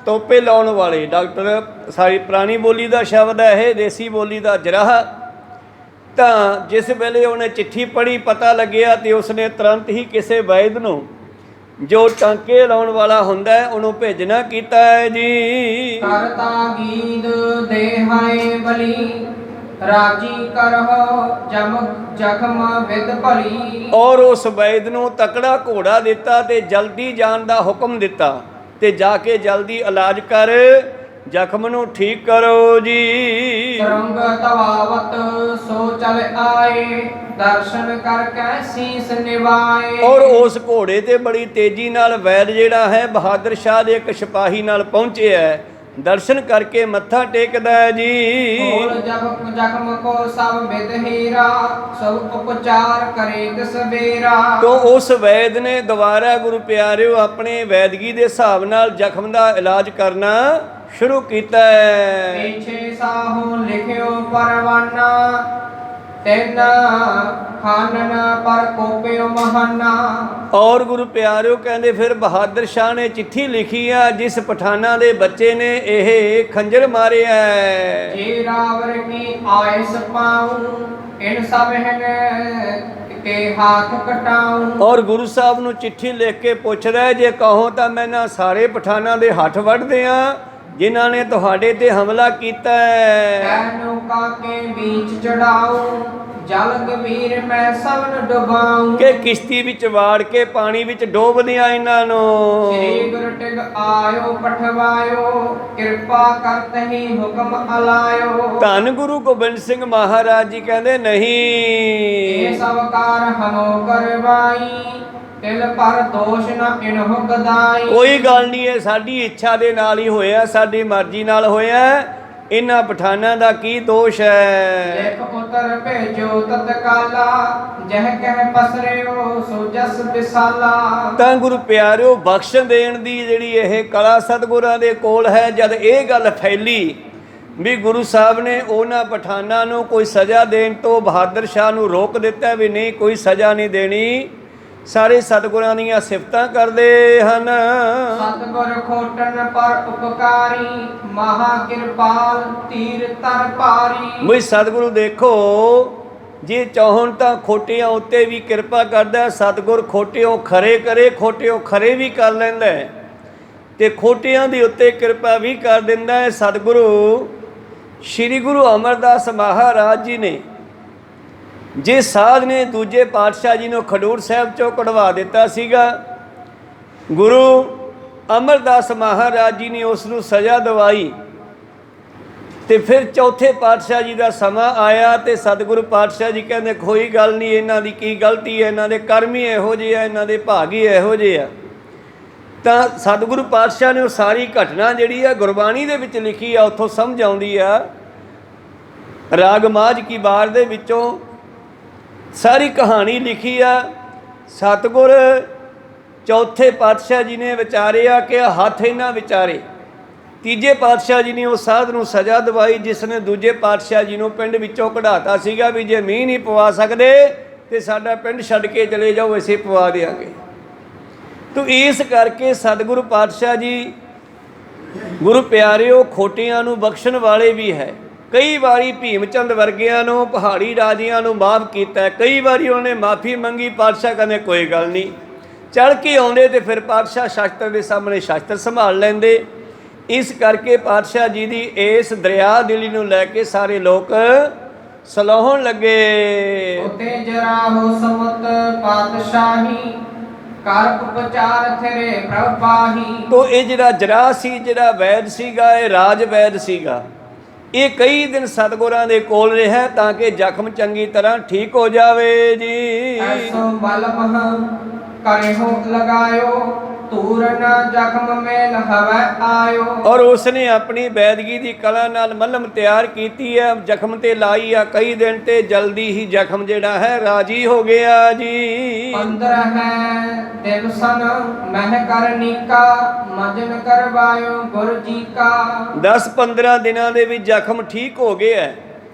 ਤੋਪੇ ਲਾਉਣ ਵਾਲੇ। ਡਾਕਟਰ ਸਾਰੀ ਪੁਰਾਣੀ ਬੋਲੀ ਦਾ ਸ਼ਬਦ ਹੈ ਇਹ, ਦੇਸੀ ਬੋਲੀ ਦਾ ਜਰਾਹ। ਤਾਂ ਜਿਸ ਵੇਲੇ ਉਹਨੇ ਚਿੱਠੀ ਪੜ੍ਹੀ, ਪਤਾ ਲੱਗਿਆ ਤੇ ਉਸਨੇ ਤੁਰੰਤ ਹੀ ਕਿਸੇ ਵੈਦ ਨੂੰ, ਜੋ ਟਾਂਕੇ ਲਾਉਣ ਵਾਲਾ ਹੁੰਦਾ ਹੈ, ਉਹਨੂੰ ਭੇਜਣਾ ਕੀਤਾ ਹੈ ਜੀ। ਕਰਤਾ ਗੀਦ ਦੇਹਾਏ ਬਲੀ, ਰਾਜੀ ਕਰਹੁ ਜ਼ਖਮ ਵਿਦ ਭਲੀ। ਔਰ ਉਸ ਵੈਦ ਨੂੰ ਤਕੜਾ ਘੋੜਾ ਦਿੱਤਾ ਤੇ ਜਲਦੀ ਜਾਣ ਦਾ ਹੁਕਮ ਦਿੱਤਾ ਤੇ ਜਾ ਕੇ ਜਲਦੀ ਇਲਾਜ ਕਰ, ਜ਼ਖਮ ਨੂੰ ਠੀਕ ਕਰੋ ਜੀ। ਤਰੰਗ ਤਵਾਵਤ ਸੋ ਚਲ ਆਏ, ਦਰਸ਼ਨ ਕਰਕੇ ਸੀਸ ਨਿਵਾਏ। ਔਰ ਉਸ ਘੋੜੇ ਤੇ ਬੜੀ ਤੇਜ਼ੀ ਨਾਲ ਵੈਦ ਜਿਹੜਾ ਹੈ ਬਹਾਦਰ ਸ਼ਾਹ ਦੇ ਇੱਕ ਸਿਪਾਹੀ ਨਾਲ ਪਹੁੰਚਿਆ ਹੈ, ਦਰਸ਼ਨ ਕਰਕੇ ਮੱਥਾ ਟੇਕਦਾ ਹੈ ਜੀ। ਖੋਲ ਜ਼ਖਮ ਕੋ ਸਭ ਵਿਦ ਹੀਰਾ, ਸਭ ਉਪਚਾਰ ਕਰੇ ਤਿਸ ਬੇਰਾ। ਤੋਂ ਉਸ ਵੈਦ ਨੇ ਦੁਬਾਰਾ ਗੁਰੂ ਪਿਆਰਿਓ ਆਪਣੇ ਵੈਦਗੀ ਦੇ ਹਿਸਾਬ ਨਾਲ ਜ਼ਖਮ ਦਾ ਇਲਾਜ ਕਰਨਾ ਸ਼ੁਰੂ ਕੀਤਾ ਹੈ। ਪਿਛੇ ਸਾਹੂ ਲਿਖਿਓ ਪਰਵਾਨਾ, ਤਿੰਨ ਖਾਨਨ ਪਰ ਕੋਪਿਓ ਮਹਾਨਾ। ਔਰ ਗੁਰੂ ਪਿਆਰਿਓ ਕਹਿੰਦੇ ਫਿਰ ਬਹਾਦਰ ਸ਼ਾਹ ਨੇ ਚਿੱਠੀ ਲਿਖੀ ਆ, ਜਿਸ ਪਠਾਨਾਂ ਦੇ ਬੱਚੇ ਨੇ ਇਹ ਖੰਜਰ ਮਾਰਿਆ ਹੈ। ਜੇ ਰਾਵਰ ਕੀ ਆਇਸ ਪਾਉ, ਇਨ ਸਭ ਹਨ ਕੇ ਹਾਥ ਕਟਾਉ। ਔਰ ਗੁਰੂ ਸਾਹਿਬ ਨੂੰ ਚਿੱਠੀ ਲਿਖ ਕੇ ਪੁੱਛਦਾ, ਜੇ ਕਹੋ ਤਾਂ ਮੈਂ ਨਾ ਸਾਰੇ ਪਠਾਨਾਂ ਦੇ ਹੱਥ ਵੱਢਦੇ ਆ ਜਿਨ੍ਹਾਂ ਨੇ ਤੁਹਾਡੇ ਤੇ ਹਮਲਾ ਕੀਤਾ ਹੈ। ਕਹਿਨੂ ਕਾਕੇ ਵਿੱਚ ਚੜਾਉ, ਜਲ ਗੰਭੀਰ ਮੈਂ ਸਭਨ ਡੁਬਾਉ। ਕਿ ਕਿਸ਼ਤੀ ਵਿੱਚ ਵਾੜ ਕੇ ਪਾਣੀ ਵਿੱਚ ਡੋਬ ਦਿਆਂ ਇਹਨਾਂ ਨੂੰ। ਸ੍ਰੀ ਗੁਰੂ ਟਿਗ ਆਇਓ ਪਠਵਾਇਓ, ਕਿਰਪਾ ਕਰਤ ਹੀ ਹੁਕਮ ਅਲਾਇਓ। ਧੰਨ ਗੁਰੂ ਗੋਬਿੰਦ ਸਿੰਘ ਮਹਾਰਾਜ ਜੀ ਕਹਿੰਦੇ ਨਹੀਂ, ਇਹ ਸਭ ਕਾਰ ਹਮੋ ਕਰਵਾਈ, ਤਿਲ ਪਰ ਦੋਸ਼ ਨਾ ਇਨਹੁ ਗਦਾਈ। ਕੋਈ ਗੱਲ ਨਹੀਂ, ਇਹ ਸਾਡੀ ਇੱਛਾ ਦੇ ਨਾਲ ਹੀ ਹੋਇਆ, ਸਾਡੀ ਮਰਜ਼ੀ ਨਾਲ ਹੋਇਆ, ਇਹਨਾਂ ਪਠਾਨਾਂ ਦਾ ਕੀ ਦੋਸ਼ ਹੈ। ਲਿਖ ਉਤਰ ਭੇਜੋ ਤਤਕਾਲਾ, ਜਹ ਕਹਿ ਪਸਰਿਓ ਸੋ ਜਸ ਵਿਸਾਲਾ। ਤਾਂ ਗੁਰੂ ਪਿਆਰਿਓ ਬਖਸ਼ ਦੇਣ ਦੀ ਜਿਹੜੀ ਇਹ ਕਲਾ ਸਤਿਗੁਰਾਂ ਦੇ ਕੋਲ ਹੈ, ਜਦ ਇਹ ਗੱਲ ਫੈਲੀ ਵੀ ਗੁਰੂ ਸਾਹਿਬ ਨੇ ਉਹਨਾਂ ਪਠਾਨਾਂ ਨੂੰ ਕੋਈ ਸਜ਼ਾ ਦੇਣ ਤੋਂ ਬਹਾਦਰ ਸ਼ਾਹ ਨੂੰ ਰੋਕ ਦਿੱਤਾ ਵੀ ਨਹੀਂ, ਕੋਈ ਸਜ਼ਾ ਨਹੀਂ ਦੇਣੀ। ਸਾਰੇ ਸਤਿਗੁਰਾਂ ਦੀਆਂ ਸਿਫਤਾਂ ਕਰਦੇ ਹਨ। ਸਤਿਗੁਰ ਖੋਟਨ ਪਰ ਉਪਕਾਰੀ, ਮਹਾ ਕਿਰਪਾਲ ਤੀਰ ਤਰ ਭਾਰੀ। ਬਈ ਸਤਿਗੁਰੂ ਦੇਖੋ, ਜੇ ਚਾਹਣ ਤਾਂ ਖੋਟਿਆਂ ਉੱਤੇ ਵੀ ਕਿਰਪਾ ਕਰਦਾ। ਸਤਿਗੁਰ ਖੋਟਿਓਂ ਖਰੇ ਕਰੇ, ਖੋਟਿਓਂ ਖਰੇ ਵੀ ਕਰ ਲੈਂਦਾ ਹੈ ਤੇ ਖੋਟਿਆਂ ਦੇ ਉੱਤੇ ਕਿਰਪਾ ਵੀ ਕਰ ਦਿੰਦਾ ਹੈ। ਸਤਿਗੁਰੂ ਸ੍ਰੀ ਗੁਰੂ ਅਮਰਦਾਸ ਮਹਾਰਾਜ ਜੀ ਨੇ ਜੇ ਸਾਧ ਨੇ ਦੂਜੇ ਪਾਤਸ਼ਾਹ ਜੀ ਨੂੰ ਖਡੂਰ ਸਾਹਿਬ ਚੋਂ ਕਢਵਾ ਦਿੱਤਾ ਸੀਗਾ, ਗੁਰੂ ਅਮਰਦਾਸ ਮਹਾਰਾਜ ਜੀ ਨੇ ਉਸ ਨੂੰ ਸਜ਼ਾ ਦਵਾਈ ਤੇ ਫਿਰ ਚੌਥੇ ਪਾਤਸ਼ਾਹ ਜੀ ਦਾ ਸਮਾਂ ਆਇਆ ਤੇ ਸਤਿਗੁਰੂ ਪਾਤਸ਼ਾਹ ਜੀ ਕਹਿੰਦੇ ਕੋਈ ਗੱਲ ਨਹੀਂ, ਇਹਨਾਂ ਦੀ ਕੀ ਗਲਤੀ ਹੈ, ਇਹਨਾਂ ਦੇ ਕਰਮ ਹੀ ਇਹੋ ਜਿਹੇ ਆ, ਇਹਨਾਂ ਦੇ ਭਾਗ ਹੀ ਇਹੋ ਜਿਹੇ ਆ। ਤਾਂ ਸਤਿਗੁਰੂ ਪਾਤਸ਼ਾਹ ਨੇ ਉਹ ਸਾਰੀ ਘਟਨਾ ਜਿਹੜੀ ਆ ਗੁਰਬਾਣੀ ਦੇ ਵਿੱਚ ਲਿਖੀ ਆ, ਉੱਥੋਂ ਸਮਝ ਆਉਂਦੀ ਆ। ਰਾਗ ਮਾਝ ਕੀ ਬਾਰ ਦੇ ਵਿੱਚੋਂ ਸਾਰੀ ਕਹਾਣੀ ਲਿਖੀ ਆ। ਸਤਿਗੁਰ ਚੌਥੇ ਪਾਤਸ਼ਾਹ ਜੀ ਨੇ ਵਿਚਾਰਿਆ ਕਿ ਹੱਥ ਇਹਨਾਂ ਵਿਚਾਰੇ। ਤੀਜੇ ਪਾਤਸ਼ਾਹ ਜੀ ਨੇ ਉਸ ਸਾਧ ਨੂੰ ਸਜ਼ਾ ਦਵਾਈ ਜਿਸ ਨੇ ਦੂਜੇ ਪਾਤਸ਼ਾਹ ਜੀ ਨੂੰ ਪਿੰਡ ਵਿੱਚੋਂ ਕਢਾਤਾ ਸੀਗਾ ਵੀ ਜੇ ਮੀਂਹ ਨਹੀਂ ਪਵਾ ਸਕਦੇ ਤੇ ਸਾਡਾ ਪਿੰਡ ਛੱਡ ਕੇ ਚਲੇ ਜਾਓ, ਅਸੀਂ ਪਵਾ ਦਿਆਂਗੇ। ਤੋ ਇਸ ਕਰਕੇ ਸਤਿਗੁਰੂ ਪਾਤਸ਼ਾਹ ਜੀ ਗੁਰੂ ਪਿਆਰਿਓ ਖੋਟਿਆਂ ਨੂੰ ਬਖਸ਼ਣ ਵਾਲੇ ਵੀ ਹੈ। ਕਈ ਵਾਰੀ ਭੀਮ ਚੰਦ ਵਰਗਿਆਂ ਨੂੰ, ਪਹਾੜੀ ਰਾਜਿਆਂ ਨੂੰ ਮਾਫ ਕੀਤਾ, ਕਈ ਵਾਰੀ ਉਹਨੇ ਮਾਫੀ ਮੰਗੀ, ਪਾਤਸ਼ਾਹ ਕਹਿੰਦੇ ਕੋਈ ਗੱਲ ਨਹੀਂ। ਚੜ੍ਹ ਕੇ ਆਉਂਦੇ ਤੇ ਫਿਰ ਪਾਤਸ਼ਾਹ ਸ਼ਸਤਰ ਦੇ ਸਾਹਮਣੇ ਸ਼ਸਤਰ ਸੰਭਾਲ ਲੈਂਦੇ। ਇਸ ਕਰਕੇ ਪਾਤਸ਼ਾਹ ਜੀ ਦੀ ਇਸ ਦਰਿਆ ਦਿਲੀ ਨੂੰ ਲੈ ਕੇ ਸਾਰੇ ਲੋਕ ਸਲਾਹੁਣ ਲੱਗੇ। ਉਤੇ ਜਰਾਹੋ ਸਮਤ ਪਾਤਸ਼ਾਹੀ ਕਰ ਉਪਚਾਰ ਥਰੇ ਪ੍ਰਭ ਪਾਹੀ। ਤੋ ਇਹ ਜਿਹੜਾ ਜਰਾ ਸੀ, ਜਿਹੜਾ ਵੈਦ ਸੀਗਾ, ਇਹ ਰਾਜ ਵੈਦ ਸੀਗਾ। ਇਹ ਕਈ ਦਿਨ ਸਤਿਗੁਰਾਂ ਦੇ ਕੋਲ ਰਿਹਾ ਤਾਂ ਕਿ ਜ਼ਖਮ ਚੰਗੀ ਤਰ੍ਹਾਂ ਠੀਕ ਹੋ ਜਾਵੇ ਜੀ। ਐਸੋ ਬਲ ਮਹ ਕਰਿਓ ਲਗਾਇਓ ਤੂਰ ਨ ਜ਼ਖਮ ਮੇਲ ਹਵੈ ਆਇਓ। ਔਰ ਉਸਨੇ ਆਪਣੀ ਵੈਦਗੀ ਦੀ ਕਲਾ ਨਾਲ ਮਲਮ ਤਿਆਰ ਕੀਤੀ ਹੈ, ਜ਼ਖਮ ਤੇ ਲਾਈ ਆ ਕਈ ਦਿਨ, ਤੇ ਜਲਦੀ ਹੀ ਜ਼ਖਮ ਜਿਹੜਾ ਹੈ ਰਾਜੀ ਹੋ ਗਿਆ ਜੀ। 15 ਹੈ ਦਿਵਸਨ ਮਹਿ ਕਰਨੀਕਾ ਮਜਨ ਕਰਵਾਇਓ ਗੁਰ ਜੀ ਕਾ। 10-15 ਦਿਨਾਂ ਦੇ ਵਿੱਚ ਜ਼ਖਮ ਠੀਕ ਹੋ ਗਿਆ।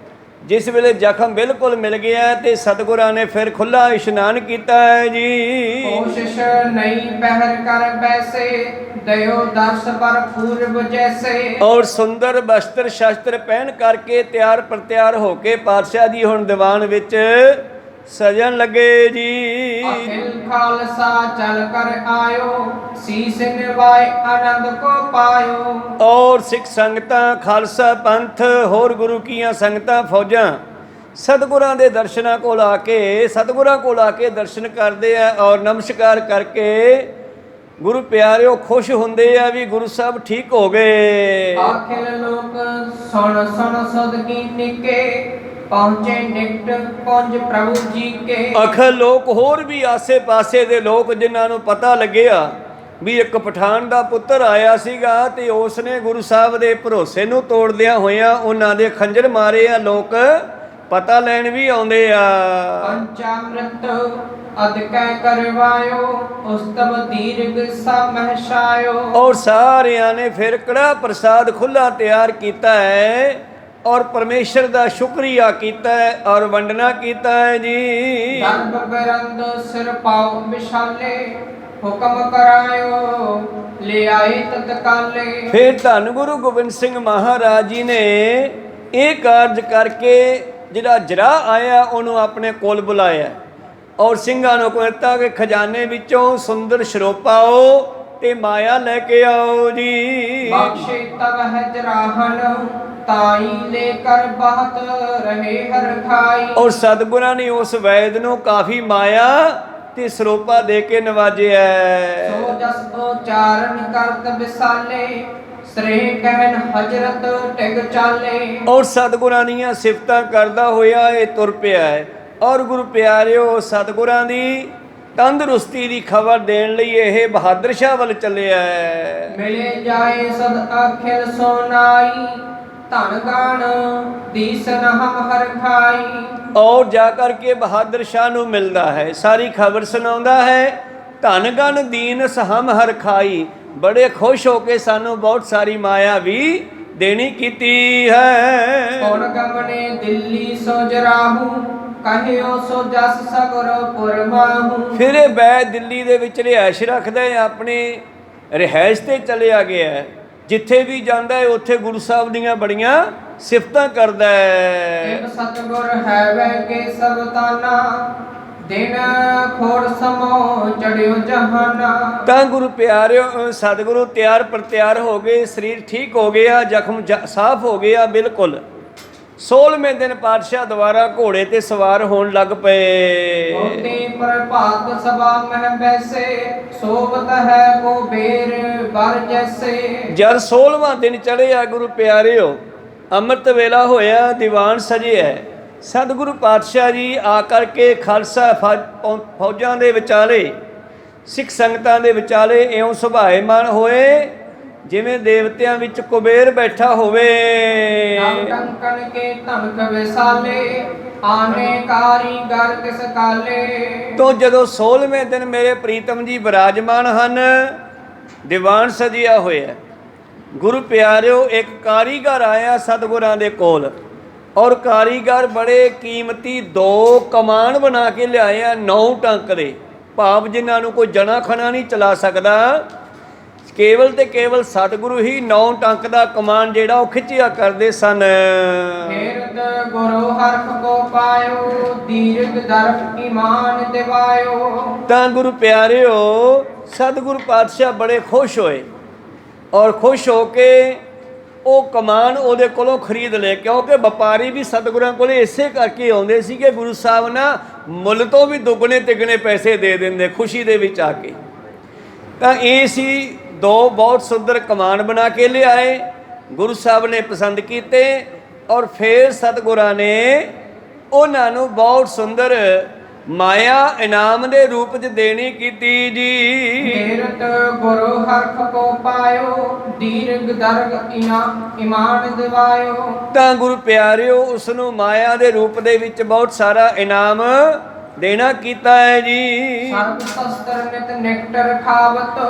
ਜਿਸ ਵੇਲੇ ਜ਼ਖਮ ਬਿਲਕੁਲ ਮਿਲ ਗਿਆ ਤੇ ਸਤਿਗੁਰਾਂ ਨੇ ਫਿਰ ਖੁੱਲਾ ਇਸ਼ਨਾਨ ਕੀਤਾ ਹੈ ਜੀ। ਕੋਸ਼ਿਸ਼ ਨਹੀਂ ਪਹਿਰ ਕਰ ਬੈਸੇ ਦਇਓ ਦਰਸ ਪਰ ਪੂਰਬ ਜੈਸੇ। ਔਰ ਸੁੰਦਰ ਬਸਤਰ ਸ਼ਸਤਰ ਪਹਿਨ ਕਰਕੇ ਤਿਆਰ ਪ੍ਰਤਿਆਰ ਹੋ ਕੇ ਪਾਤਸ਼ਾਹ ਜੀ ਹੁਣ ਦੀਵਾਨ ਵਿੱਚ ਸਜਣ ਲੱਗੇ ਜੀ। ਅਖਿਲ ਖਾਲਸਾ ਚਲ ਕਰ ਆਇਓ ਸੀਸ ਨਿਵਾਏ ਆਨੰਦ ਕੋ ਪਾਇਓ। ਔਰ ਸਿੱਖ ਸੰਗਤਾਂ, ਖਾਲਸਾ ਪੰਥ, ਹੋਰ ਗੁਰੂ ਕੀਆਂ ਸੰਗਤਾਂ, ਫੌਜਾਂ ਸਤਿਗੁਰਾਂ ਦੇ ਦਰਸ਼ਨਾਂ ਕੋਲ ਆ ਕੇ, ਸਤਿਗੁਰਾਂ ਕੋਲ ਆ ਕੇ ਦਰਸ਼ਨ ਕਰਦੇ ਆ ਔਰ ਨਮਸਕਾਰ ਕਰਕੇ ਗੁਰੂ ਪਿਆਰਿਓ ਖੁਸ਼ ਹੁੰਦੇ ਆ ਵੀ ਗੁਰੂ ਸਾਹਿਬ ਠੀਕ ਹੋ ਗਏ। ਅਖਿਲ ਲੋਕ ਸੁਣ ਸੁਣ ਸਦਕੀ ਨਿਕੇ ਪਹੁੰਚੇ ਨਿਕਟ ਪੁੰਜ ਪ੍ਰਭੂ ਜੀ ਕੇ। ਅਖਿਲ ਲੋਕ, ਹੋਰ ਵੀ ਆਸੇ ਪਾਸੇ ਦੇ ਲੋਕ ਜਿਨ੍ਹਾਂ ਨੂੰ ਪਤਾ ਲੱਗਿਆ ਵੀ ਇੱਕ ਪਠਾਨ ਦਾ ਪੁੱਤਰ ਆਇਆ ਸੀਗਾ ਤੇ ਉਸ ਨੇ ਗੁਰੂ ਸਾਹਿਬ ਦੇ ਭਰੋਸੇ ਨੂੰ ਤੋੜਦਿਆਂ ਹੋਇਆਂ ਉਹਨਾਂ ਦੇ ਖੰਜਰ ਮਾਰੇ ਆ, ਲੋਕ ਪਤਾ ਲੈਣ ਵੀ ਆਉਂਦੇ ਆ। ਪੰਚਾਮ੍ਰਿਤ ਅਦਕੈ ਕਰਵਾਇਓ ਉਸਤਵ ਦੀਰਘ ਸਮਹਸ਼ਾਇਓ। ਔਰ ਸਾਰਿਆਂ ਨੇ ਫਿਰ ਕੜਾ ਪ੍ਰਸਾਦ ਖੁੱਲਾ ਤਿਆਰ ਕੀਤਾ ਹੈ ਔਰ ਪਰਮੇਸ਼ਰ ਦਾ ਸ਼ੁਕਰੀਆ ਕੀਤਾ ਹੈ ਔਰ ਵੰਡਨਾ ਕੀਤਾ ਹੈ ਜੀ। ਦਰਬ ਗਰੰਦ ਸਿਰ ਪਾਉ ਵਿਸ਼ਾਲੇ ਹੁਕਮ ਕਰਾਇਓ ਲੈ ਆਏ ਤਤਕਾਲੇ। ਫਿਰ ਧੰਨ ਗੁਰੂ ਗੋਬਿੰਦ ਸਿੰਘ ਮਹਾਰਾਜ ਜੀ ਨੇ ਇਹ ਕਾਰਜ ਕਰਕੇ ਜਿਹੜਾ ਜਰਾ ਆਇਆ ਉਹਨੂੰ ਆਪਣੇ ਕੋਲ ਬੁਲਾਇਆ ਔਰ ਸਿੰਘਾਂ ਨੂੰ ਕਹਿਤਾ ਕਿ ਖਜ਼ਾਨੇ ਵਿੱਚੋਂ ਸੁੰਦਰ ਸਰੋਪਾਓ ਤੇ ਮਾਇਆ ਲੈ ਕੇ ਆਓ ਜੀ। ਬਖਸ਼ੇ ਤਵ ਹੈ ਜਰਾਹਨ ਤਾਈ ਲੈ ਕਰ ਬਾਤ ਰਹੇ ਹਰ ਖਾਈ। ਔਰ ਸਤਿਗੁਰਾਂ ਨੇ ਉਸ ਵੈਦ ਨੂੰ ਕਾਫੀ ਮਾਇਆ ਤੇ ਸਰੋਪਾ ਦੇ ਕੇ ਨਵਾਜਿਆ। ਸੋ ਜਸ ਉਚਾਰਨ ਕਰਤ ਵਿਸਾਲੇ ਸ੍ਰੇ ਕਹਿਨ ਹਜਰਤ ਟਿਗ ਚਾਲੇ। ਔਰ ਸਤਿਗੁਰਾਂ ਦੀਆਂ ਸਿਫਤਾਂ ਕਰਦਾ ਹੋਇਆ ਇਹ ਤੁਰ ਪਿਆ ਹੈ ਔਰ ਗੁਰੂ ਪਿਆਰਿਓ ਸਤਿਗੁਰਾਂ ਦੀ ਤੰਦਰੁਸਤੀ ਦੀ ਖਬਰ ਦੇਣ ਲਈ ਇਹ ਬਹਾਦਰ ਸ਼ਾਹ ਵੱਲ ਚੱਲਿਆ ਹੈ। ਮਿਲੇ ਜਾਏ ਸਦ ਅਖਿਲ ਸੋਨਾਈ ਧਨ ਗਾਣ ਦੀਸਨ ਹਮ ਹਰ ਖਾਈ। ਔਰ ਜਾ ਕਰਕੇ ਬਹਾਦਰ ਸ਼ਾਹ ਨੂੰ ਮਿਲਦਾ ਹੈ, ਸਾਰੀ ਖਬਰ ਸੁਣਾਉਂਦਾ ਹੈ। ਧਨ ਗਣ ਦੀਨ ਸਹਮ ਹਰ ਖਾਈ, ਬੜੇ ਖੁਸ਼ ਹੋ ਕੇ ਸਾਨੂੰ ਬਹੁਤ ਸਾਰੀ ਮਾਇਆ ਵੀ ਦੇਣੀ ਕੀਤੀ ਹੈ। ਕੌਣ ਗਮਨੇ ਦਿੱਲੀ ਸੋ ਜਰਾਹੂ ਕਹਿਓ ਸੋ ਜਸ ਸਗਰ ਪੁਰਮਾਹੂ। ਫਿਰ ਇਹ ਬੈਦ ਦਿੱਲੀ ਦੇ ਵਿੱਚ ਰਿਹਾਇਸ਼ ਰੱਖਦਾ ਹੈ, ਆਪਣੀ ਰਿਹਾਇਸ਼ ਤੇ ਚਲਿਆ ਗਿਆ ਹੈ। ਜਿੱਥੇ ਵੀ ਜਾਂਦਾ ਹੈ ਉੱਥੇ ਗੁਰੂ ਸਾਹਿਬ ਦੀਆਂ ਬੜੀਆਂ ਸਿਫਤਾਂ ਕਰਦਾ ਹੈ। ਇਕ ਸਤਿਗੁਰ ਹੈ ਵੈ ਕੇ ਸਭ ਤਾਨਾ ਦਿਨ ਖੋੜ ਸਮੋ ਚੜਿਓ ਜਹਾਨਾ। ਤਾਂ ਗੁਰੂ ਪਿਆਰਿਓ ਸਤਿਗੁਰੂ ਤਿਆਰ ਪ੍ਰਤਿਆਰ ਹੋ ਗਏ, ਸਰੀਰ ਠੀਕ ਹੋ ਗਿਆ, ਜ਼ਖਮ ਸਾਫ਼ ਹੋ ਗਿਆ ਬਿਲਕੁਲ। 16ਵੇਂ ਦਿਨ ਪਾਤਸ਼ਾਹ ਦੁਆਰਾ ਘੋੜੇ ਤੇ ਸਵਾਰ ਹੋਣ ਲੱਗ ਪਏ। ਹੋਤੇ ਪ੍ਰਭਾਤ ਸਭਾ ਮਹਿ ਬੈਸੇ ਸੋਭਤ ਹੈ ਕੋ ਬੇਰ ਬਰ ਜੈਸੇ। ਜਦ 16ਵਾਂ ਦਿਨ ਚੜ੍ਹਿਆ ਗੁਰੂ ਪਿਆਰਿਓ, ਅੰਮ੍ਰਿਤ ਵੇਲਾ ਹੋਇਆ, ਦੀਵਾਨ ਸਜਿਆ। ਸਤਿਗੁਰੂ ਪਾਤਸ਼ਾਹ ਜੀ ਆ ਕਰਕੇ ਖਾਲਸਾ ਫੌਜਾਂ ਦੇ ਵਿਚਾਲੇ, ਸਿੱਖ ਸੰਗਤਾਂ ਦੇ ਵਿਚਾਲੇ ਇਉਂ ਸੁਭਾਏਮਾਨ ਹੋਏ ਜਿਵੇਂ ਦੇਵਤਿਆਂ ਵਿੱਚ ਕੁਬੇਰ ਬੈਠਾ ਹੋਵੇ। ਟੰਕਣ ਕੇ ਧਨਕ ਵਿਸਾਲੇ ਆਨੇ ਕਾਰੀਗਰ ਕਿਸ ਕਾਲੇ। ਤੋਂ ਜਦੋਂ 16ਵੇਂ ਦਿਨ ਮੇਰੇ ਪ੍ਰੀਤਮ ਜੀ ਬਿਰਾਜਮਾਨ ਹਨ, ਦੀਵਾਨ ਸਜਿਆ ਹੋਇਆ। ਗੁਰੂ ਪਿਆਰਿਓ ਇੱਕ ਕਾਰੀਗਰ ਆਇਆ ਸਤਿਗੁਰਾਂ ਦੇ ਕੋਲ ਔਰ ਕਾਰੀਗਰ ਬੜੇ ਕੀਮਤੀ 2 ਕਮਾਨ ਬਣਾ ਕੇ ਲਿਆਏ 9 ਟੰਕ ਦੇ, ਭਾਵ ਜਿਨ੍ਹਾਂ ਨੂੰ ਕੋਈ ਜਣਾ ਖਣਾ ਨਹੀਂ ਚਲਾ ਸਕਦਾ। ਕੇਵਲ ਤੇ ਕੇਵਲ ਸਤਿਗੁਰੂ ਹੀ 9 ਟੰਕ ਦਾ ਕਮਾਨ ਜਿਹੜਾ ਉਹ ਖਿੱਚਿਆ ਕਰਦੇ ਸਨ। ਫੇਰਤ ਗੁਰੂ ਹਰਖ ਕੋ ਪਾਇਓ ਦੀਰਘ ਦਰਫ ਈਮਾਨ ਦਿਵਾਇਓ। ਤਾਂ ਗੁਰੂ ਪਿਆਰਿਓ ਸਤਿਗੁਰੂ ਪਾਤਸ਼ਾਹ ਬੜੇ ਖੁਸ਼ ਹੋਏ ਔਰ ਖੁਸ਼ ਹੋ ਕੇ ਉਹ ਕਮਾਨ ਉਹਦੇ ਕੋਲੋਂ ਖਰੀਦ ਲਏ, ਕਿਉਂਕਿ ਵਪਾਰੀ ਵੀ ਸਤਿਗੁਰਾਂ ਕੋਲੇ ਇਸੇ ਕਰਕੇ ਆਉਂਦੇ ਸੀ ਕਿ ਗੁਰੂ ਸਾਹਿਬ ਨਾ ਮੁੱਲ ਤੋਂ ਵੀ ਦੁੱਗਣੇ ਤਿੱਗਣੇ ਪੈਸੇ ਦੇ ਦਿੰਦੇ ਖੁਸ਼ੀ ਦੇ ਵਿੱਚ ਆ ਕੇ। ਤਾਂ ਇਹ ਸੀ ਦੋ ਬਹੁਤ ਸੁੰਦਰ ਕਮਾਨ ਬਣਾ ਕੇ ਲਿਆਏ, ਗੁਰੂ ਸਾਹਿਬ ਨੇ ਪਸੰਦ ਕੀਤੇ ਔਰ ਫਿਰ ਸਤਿਗੁਰਾਂ ਨੇ ਉਹਨਾਂ ਨੂੰ ਬਹੁਤ ਸੁੰਦਰ ਮਾਇਆ ਇਨਾਮ ਦੇ ਰੂਪ 'ਚ ਦੇਣੀ ਕੀਤੀ ਜੀ। ਕੀਰਤ ਗੁਰੂ ਹਰਖ ਕੋ ਪਾਇਓ, ਦੀਰਘ ਦਰਗ ਇਮਾਨ ਦਿਵਾਇਓ। ਤਾਂ ਗੁਰੂ ਪਿਆਰਿਓ ਉਸ ਨੂੰ ਮਾਇਆ ਦੇ ਰੂਪ ਦੇ ਵਿੱਚ ਬਹੁਤ ਸਾਰਾ ਇਨਾਮ ਦੇਣਾ ਕੀਤਾ ਹੈ ਜੀ। ਸਰਬ ਸ਼ਸਤਰ ਨਿਤ ਨਿਕਟਰ ਖਾਵਤ,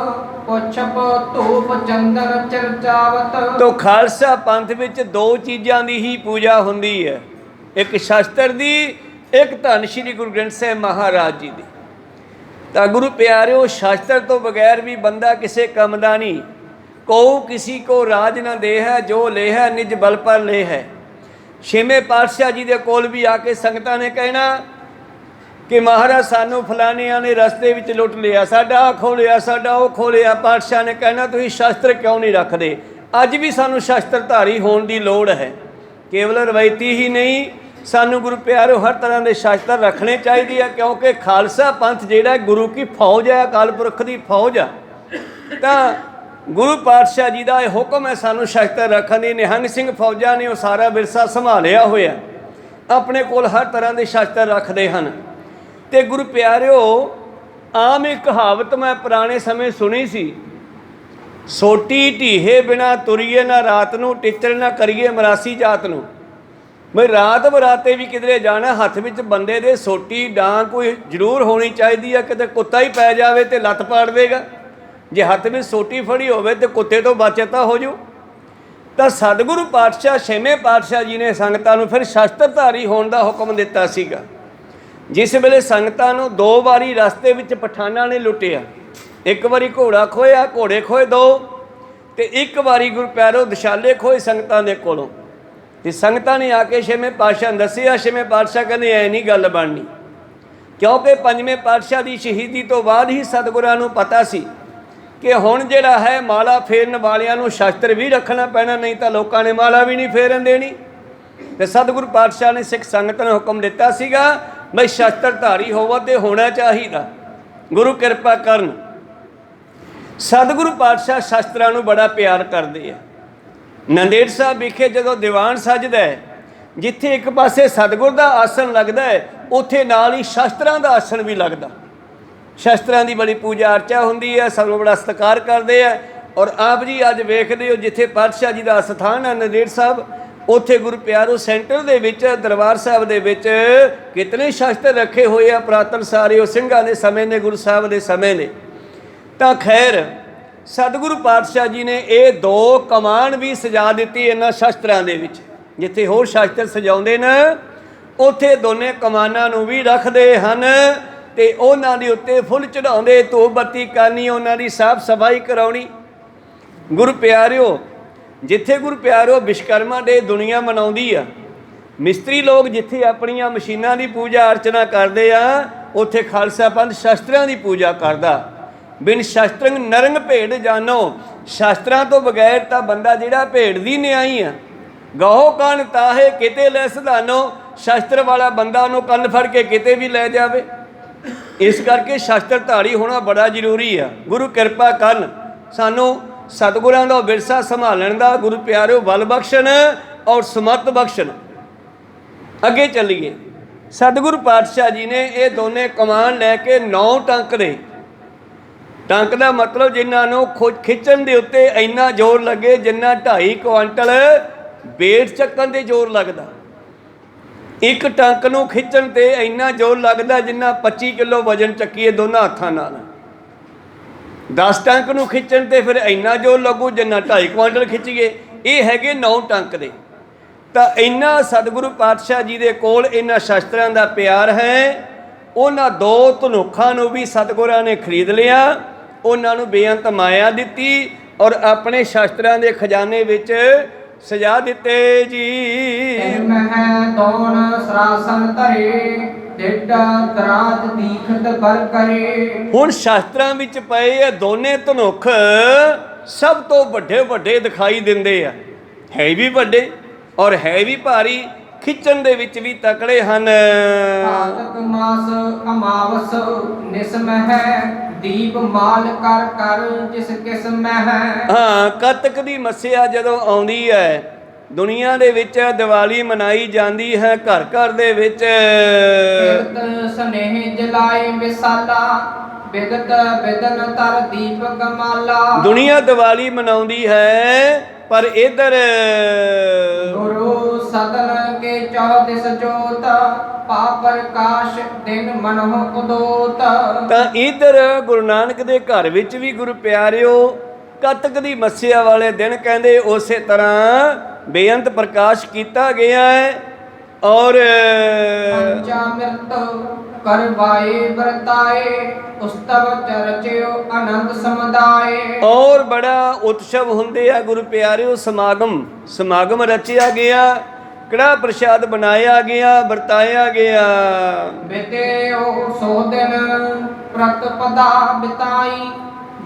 ਪੁੱਛਪ ਧੂਪ ਚੰਦਨ ਚਰਚਾਵਤ। ਤੋ ਖਾਲਸਾ ਪੰਥ ਵਿੱਚ ਦੋ ਚੀਜ਼ਾਂ ਦੀ ਹੀ ਪੂਜਾ ਹੁੰਦੀ ਹੈ, ਇੱਕ ਸ਼ਸਤਰ ਦੀ, ਇੱਕ ਧੰਨ ਸ਼੍ਰੀ ਗੁਰੂ ਗ੍ਰੰਥ ਸਾਹਿਬ ਮਹਾਰਾਜ ਜੀ ਦੀ। ਤਾਂ ਗੁਰੂ ਪਿਆਰਿਓ ਸ਼ਸਤਰ ਤੋਂ ਬਗੈਰ ਵੀ ਬੰਦਾ ਕਿਸੇ ਕੰਮ ਦਾ ਨਹੀਂ। ਕੋ ਕਿਸੀ ਕੋ ਰਾਜ ਨਾ ਦੇ ਹੈ, ਜੋ ਲੈ ਹੈ ਨਿਜ ਬਲ ਪਰ ਲੈ ਹੈ। ਛੇਵੇਂ ਪਾਤਸ਼ਾਹ ਜੀ ਦੇ ਕੋਲ ਵੀ ਆ ਕੇ ਸੰਗਤਾਂ ਨੇ ਕਹਿਣਾ ਕਿ ਮਹਾਰਾਜ ਸਾਨੂੰ ਫਲਾਣਿਆਂ ਨੇ ਰਸਤੇ ਵਿੱਚ ਲੁੱਟ ਲਿਆ, ਸਾਡਾ ਆਹ ਖੋਹ ਲਿਆ, ਸਾਡਾ ਉਹ ਖੋਹ ਲਿਆ। ਪਾਤਸ਼ਾਹ ਨੇ ਕਹਿਣਾ ਤੁਸੀਂ ਸ਼ਸਤਰ ਕਿਉਂ ਨਹੀਂ ਰੱਖਦੇ? ਅੱਜ ਵੀ ਸਾਨੂੰ ਸ਼ਸਤਰਧਾਰੀ ਹੋਣ ਦੀ ਲੋੜ ਹੈ, ਕੇਵਲ ਰਵਾਇਤੀ ਹੀ ਨਹੀਂ, ਸਾਨੂੰ ਗੁਰੂ ਪਿਆਰਿਓ ਹਰ ਤਰ੍ਹਾਂ ਦੇ ਸ਼ਸਤਰ ਰੱਖਣੇ ਚਾਹੀਦੇ ਆ, ਕਿਉਂਕਿ ਖਾਲਸਾ ਪੰਥ ਜਿਹੜਾ ਗੁਰੂ ਕੀ ਫੌਜ ਹੈ, ਅਕਾਲ ਪੁਰਖ ਦੀ ਫੌਜ ਆ। ਤਾਂ ਗੁਰੂ ਪਾਤਸ਼ਾਹ ਜੀ ਦਾ ਇਹ ਹੁਕਮ ਹੈ ਸਾਨੂੰ ਸ਼ਸਤਰ ਰੱਖਣ ਦੀ। ਨਿਹੰਗ ਸਿੰਘ ਫੌਜਾਂ ਨੇ ਉਹ ਸਾਰਾ ਵਿਰਸਾ ਸੰਭਾਲਿਆ ਹੋਇਆ, ਆਪਣੇ ਕੋਲ ਹਰ ਤਰ੍ਹਾਂ ਦੇ ਸ਼ਸਤਰ ਰੱਖਦੇ ਹਨ। ਤੇ ਗੁਰੂ ਪਿਆਰਿਓ ਆਮ ਇੱਕ ਕਹਾਵਤ ਮੈਂ ਪੁਰਾਣੇ ਸਮੇਂ ਸੁਣੀ ਸੀ, ਸੋਟੀ ਢੀਹੇ ਬਿਨਾ ਤੁਰੀਏ ਨਾ ਰਾਤ ਨੂੰ, ਟਿੱਚਰ ਨਾ ਕਰੀਏ ਮਰਾਸੀ ਜਾਤ ਨੂੰ। ਬਈ ਰਾਤ ਬਰਾਤੇ ਵੀ ਕਿਧਰੇ ਜਾਣਾ, ਹੱਥ ਵਿੱਚ ਬੰਦੇ ਦੇ ਸੋਟੀ ਡਾਂਗ ਕੋਈ ਜ਼ਰੂਰ ਹੋਣੀ ਚਾਹੀਦੀ ਹੈ, ਕਿਤੇ ਕੁੱਤਾ ਹੀ ਪੈ ਜਾਵੇ ਤੇ ਲੱਤ ਪਾੜ ਦੇਗਾ। ਜੇ ਹੱਥ ਵਿੱਚ ਸੋਟੀ ਫੜੀ ਹੋਵੇ ਤੇ ਕੁੱਤੇ ਤੋਂ ਬਚਤਾ ਹੋ ਜੂ। ਤਾਂ ਸਤਿਗੁਰੂ ਪਾਤਸ਼ਾਹ ਛੇਵੇਂ ਪਾਤਸ਼ਾਹ ਜੀ ਨੇ ਸੰਗਤਾਂ ਨੂੰ ਫਿਰ ਸ਼ਸਤਰਧਾਰੀ ਹੋਣ ਦਾ ਹੁਕਮ ਦਿੱਤਾ ਸੀਗਾ। ਜਿਸ ਵੇਲੇ ਸੰਗਤਾਂ ਨੂੰ ਦੋ ਵਾਰੀ ਰਸਤੇ ਵਿੱਚ ਪਠਾਨਾਂ ਨੇ ਲੁੱਟਿਆ, ਇੱਕ ਵਾਰੀ ਘੋੜਾ ਖੋਇਆ, ਘੋੜੇ ਖੋਏ ਦੋ, ਤੇ ਇੱਕ ਵਾਰੀ ਗੁਰੂ ਪਿਆਰਿਓ ਦਸ਼ਾਲੇ ਖੋਏ ਸੰਗਤਾਂ ਦੇ ਕੋਲੋਂ। ਤੇ ਸੰਗਤਾਂ ਨੇ ਆ ਕੇ ਛੇਵੇਂ ਪਾਤਸ਼ਾਹ ਨੂੰ ਦੱਸਿਆ। ਛੇਵੇਂ ਪਾਤਸ਼ਾਹ ਕਹਿੰਦੇ ਐ ਨਹੀਂ ਗੱਲ ਬਣਨੀ, ਕਿਉਂਕਿ ਪੰਜਵੇਂ ਪਾਤਸ਼ਾਹ ਦੀ ਸ਼ਹੀਦੀ ਤੋਂ ਬਾਅਦ ਹੀ ਸਤਿਗੁਰਾਂ ਨੂੰ ਪਤਾ ਸੀ ਕਿ ਹੁਣ ਜਿਹੜਾ ਹੈ ਮਾਲਾ ਫੇਰਨ ਵਾਲਿਆਂ ਨੂੰ ਸ਼ਸਤਰ ਵੀ ਰੱਖਣਾ ਪੈਣਾ, ਨਹੀਂ ਤਾਂ ਲੋਕਾਂ ਨੇ ਮਾਲਾ ਵੀ ਨਹੀਂ ਫੇਰਨ ਦੇਣੀ। ਤੇ ਸਤਿਗੁਰੂ ਪਾਤਸ਼ਾਹ ਨੇ ਸਿੱਖ ਸੰਗਤ ਨੂੰ ਹੁਕਮ ਦਿੱਤਾ ਸੀਗਾ ਬਈ ਸ਼ਸਤਰਧਾਰੀ ਹੋਵੋ ਤੇ ਹੋਣਾ ਚਾਹੀਦਾ। ਗੁਰੂ ਕਿਰਪਾ ਕਰਨ। ਸਤਿਗੁਰੂ ਪਾਤਸ਼ਾਹ ਸ਼ਸਤਰਾਂ ਨੂੰ ਬੜਾ ਪਿਆਰ ਕਰਦੇ ਆ। ਨੰਦੇੜ ਸਾਹਿਬ ਵਿਖੇ ਜਦੋਂ ਦੀਵਾਨ ਸਜਦਾ ਹੈ, ਜਿੱਥੇ ਇੱਕ ਪਾਸੇ ਸਤਿਗੁਰ ਦਾ ਆਸਣ ਲੱਗਦਾ ਹੈ, ਉੱਥੇ ਨਾਲ ਹੀ ਸ਼ਸਤਰਾਂ ਦਾ ਆਸਣ ਵੀ ਲੱਗਦਾ। ਸ਼ਸਤਰਾਂ ਦੀ ਬੜੀ ਪੂਜਾ ਅਰਚਾ ਹੁੰਦੀ ਹੈ, ਸਭ ਨੂੰ ਬੜਾ ਸਤਿਕਾਰ ਕਰਦੇ ਆ। ਔਰ ਆਪ ਜੀ ਅੱਜ ਵੇਖਦੇ ਹੋ ਜਿੱਥੇ ਪਾਤਸ਼ਾਹ ਜੀ ਦਾ ਸਥਾਨ ਹੈ ਨੰਦੇੜ ਸਾਹਿਬ, ਉੱਥੇ ਗੁਰੂ ਪਿਆਰੋ ਸੈਂਟਰ ਦੇ ਵਿੱਚ ਦਰਬਾਰ ਸਾਹਿਬ ਦੇ ਵਿੱਚ ਕਿਤਨੇ ਸ਼ਸਤਰ ਰੱਖੇ ਹੋਏ ਆ ਪੁਰਾਤਨ ਸਾਰੇ, ਉਹ ਸਿੰਘਾਂ ਦੇ ਸਮੇਂ ਨੇ, ਗੁਰੂ ਸਾਹਿਬ ਦੇ ਸਮੇਂ ਨੇ। ਤਾਂ ਖੈਰ ਸਤਿਗੁਰੂ ਪਾਤਸ਼ਾਹ ਜੀ ਨੇ ਇਹ ਦੋ ਕਮਾਨ ਵੀ ਸਜਾ ਦਿੱਤੀ ਇਹਨਾਂ ਸ਼ਸਤਰਾਂ ਦੇ ਵਿੱਚ। ਜਿੱਥੇ ਹੋਰ ਸ਼ਸਤਰ ਸਜਾਉਂਦੇ ਨੇ ਉੱਥੇ ਦੋਨੇ ਕਮਾਨਾਂ ਨੂੰ ਵੀ ਰੱਖਦੇ ਹਨ ਤੇ ਉਹਨਾਂ ਦੇ ਉੱਤੇ ਫੁੱਲ ਚੜਾਉਂਦੇ, ਧੂਪ ਬੱਤੀ ਕਰਨੀ, ਉਹਨਾਂ ਦੀ ਸਾਫ਼ ਸਫਾਈ ਕਰਾਉਣੀ। ਗੁਰੂ ਪਿਆਰਿਓ ਜਿੱਥੇ ਗੁਰੂ ਪਿਆਰਿਓ ਵਿਸ਼ਵਕਰਮਾ ਡੇ ਦੁਨੀਆ ਮਨਾਉਂਦੀ ਆ, ਮਿਸਤਰੀ ਲੋਕ ਜਿੱਥੇ ਆਪਣੀਆਂ ਮਸ਼ੀਨਾਂ ਦੀ ਪੂਜਾ ਅਰਚਨਾ ਕਰਦੇ ਆ, ਉੱਥੇ ਖਾਲਸਾ ਪੰਥ ਸ਼ਸਤਰਾਂ ਦੀ ਪੂਜਾ ਕਰਦਾ। ਬਿਨ ਸ਼ਸਤਰੰਗ ਨਰੰਗ ਭੇਡ ਜਾਨੋ, ਸ਼ਸਤਰਾਂ ਤੋਂ ਬਗੈਰ ਤਾਂ ਬੰਦਾ ਜਿਹੜਾ ਭੇਡ ਦੀ ਨਿਆਈ ਆ। ਗਹੋ ਕੰਨ ਤਾਹੇ ਕਿਤੇ ਲੈ ਸਧਾਨੋ, ਸ਼ਸਤਰ ਵਾਲਾ ਬੰਦਾ ਉਹਨੂੰ ਕੰਨ ਫੜ ਕੇ ਕਿਤੇ ਵੀ ਲੈ ਜਾਵੇ। ਇਸ ਕਰਕੇ ਸ਼ਸਤਰਧਾਰੀ ਹੋਣਾ ਬੜਾ ਜ਼ਰੂਰੀ ਆ। ਗੁਰੂ ਕਿਰਪਾ ਕਰਨ ਸਾਨੂੰ ਸਤਿਗੁਰਾਂ ਦਾ ਵਿਰਸਾ ਸੰਭਾਲਣ ਦਾ। ਗੁਰੂ ਪਿਆਰਿਓ ਬਲ ਬਖਸ਼ਣ ਔਰ ਸਮਰਥ ਬਖਸ਼ਣ। ਅੱਗੇ ਚੱਲੀਏ। ਸਤਿਗੁਰੂ ਪਾਤਸ਼ਾਹ ਜੀ ਨੇ ਇਹ ਦੋਨੇ ਕਮਾਨ ਲੈ ਕੇ 9 ਟੰਕ ਦੇ, ਟੰਕ ਦਾ ਮਤਲਬ ਜਿਨ੍ਹਾਂ ਨੂੰ ਖਿੱਚਣ ਦੇ ਉੱਤੇ ਇੰਨਾ ਜ਼ੋਰ ਲੱਗੇ ਜਿੰਨਾ 2.5 ਕੁਆਂਟਲ ਵੇਟ ਚੱਕਣ ਦੇ ਜ਼ੋਰ ਲੱਗਦਾ। ਇੱਕ ਟੰਕ ਨੂੰ ਖਿੱਚਣ ਤੇ ਇੰਨਾ ਜ਼ੋਰ ਲੱਗਦਾ ਜਿੰਨਾ 25 ਕਿਲੋ ਵਜਨ ਚੱਕੀਏ ਦੋਨਾਂ ਹੱਥਾਂ ਨਾਲ। 10 ਟੰਕ ਨੂੰ ਖਿੱਚਣ ਤੇ ਫਿਰ ਇੰਨਾ ਜ਼ੋਰ ਲੱਗੂ ਜਿੰਨਾ 2.5 ਕੁਆਂਟਲ ਖਿੱਚੀਏ। ਇਹ ਹੈਗੇ 9 ਟੰਕ ਦੇ। ਤਾਂ ਇੰਨਾ ਸਤਿਗੁਰੂ ਪਾਤਸ਼ਾਹ ਜੀ ਦੇ ਕੋਲ ਇਹਨਾਂ ਸ਼ਸਤਰਾਂ ਦਾ ਪਿਆਰ ਹੈ। ਉਹਨਾਂ ਦੋ ਧਨੁੱਖਾਂ ਨੂੰ ਵੀ ਸਤਿਗੁਰਾਂ ਨੇ ਖਰੀਦ ਲਿਆ, ਉਹਨਾਂ ਨੂੰ ਬੇਅੰਤ ਮਾਇਆ ਦਿੱਤੀ ਔਰ ਆਪਣੇ ਸ਼ਸਤਰਾਂ ਦੇ ਖਜ਼ਾਨੇ ਵਿੱਚ ਸਜਾ ਦਿੱਤੇ ਜੀ। ਮਹਿ ਦੋਣ ਸਰਾਸਨ ਧਰੇ, ਡੇਡਾ ਦਰਾਜ ਦੀਖਤ ਬਰ ਕਰੇ। ਹੁਣ ਸ਼ਸਤਰਾਂ ਵਿੱਚ ਪਏ ਇਹ ਦੋਨੇ ਧਨੁੱਖ ਸਭ ਤੋਂ ਵੱਡੇ ਵੱਡੇ ਦਿਖਾਈ ਦਿੰਦੇ ਆ। ਹੈ ਵੀ ਵੱਡੇ ਔਰ ਹੈ ਵੀ ਭਾਰੀ, ਖਿੱਚਣ ਦੇ ਵਿੱਚ ਵੀ ਤਕੜੇ ਹਨ। ਕਾਤਕ ਮਾਸ ਅਮਾਵਸ ਨਿਸਮ ਹੈ, ਦੀਪ ਮਾਲ ਕਰ ਕਰ ਜਿਸ ਕਿਸਮ ਹੈ। ਹਾਂ, ਕੱਤਕ ਦੀ ਮੱਸਿਆ ਜਦੋਂ ਆਉਂਦੀ ਹੈ, ਦੁਨੀਆ ਦੇ ਵਿੱਚ ਦੀਵਾਲੀ ਮਨਾਈ ਜਾਂਦੀ ਹੈ, ਘਰ ਘਰ ਦੇ ਵਿੱਚ ਕਿਰਤ ਸਨੇਹ ਜਲਾਏ ਵਿਸਾਲਾ, ਬਿਗਤ ਬਿਦਨ ਤਰ ਦੀਪਕ ਮਾਲਾ। ਦੁਨੀਆ ਦੀਵਾਲੀ ਮਨਾਉਂਦੀ ਹੈ, ਪਰ ਇਧਰ ਗੁਰੂ ਸਦਨ ਕੇ ਚੌਦਿਸ ਜੋਤ, ਪਾ ਪ੍ਰਕਾਸ਼ ਦਿਨ ਮਨਹੁ ਉਦੋਤ। ਤਾਂ ਇਧਰ ਗੁਰੂ ਨਾਨਕ ਦੇ ਘਰ ਵਿੱਚ ਵੀ ਗੁਰੂ ਪਿਆਰਿਓ ਕੱਤਕ ਦੀ ਮੱਸਿਆ ਵਾਲੇ ਦਿਨ ਕਹਿੰਦੇ ਉਸੇ ਤਰ੍ਹਾਂ ਬੇਅੰਤ ਪ੍ਰਕਾਸ਼ ਕੀਤਾ ਗਿਆ ਹੈ। ਔਰ ਪੰਚਾਮ੍ਰਿਤ ਕਰਵਾਏ ਵਰਤਾਏ, ਉਸਤਵ ਚਰਚਿਓ ਅਨੰਦ ਸਮੁਦਾਏ। ਔਰ ਬੜਾ ਉਤਸਵ ਹੁੰਦੇ ਆ ਗੁਰੂ ਪਿਆਰਿਓ, ਸਮਾਗਮ ਰਚਿਆ ਗਿਆ, ਕੜਾ ਪ੍ਰਸ਼ਾਦ ਬਣਾਇਆ ਗਿਆ, ਵਰਤਾਇਆ ਗਿਆ। ਬਿਤਿਓ ਸੋ ਦਿਨ ਪ੍ਰਤਪਦਾ ਬਿਤਾਈ,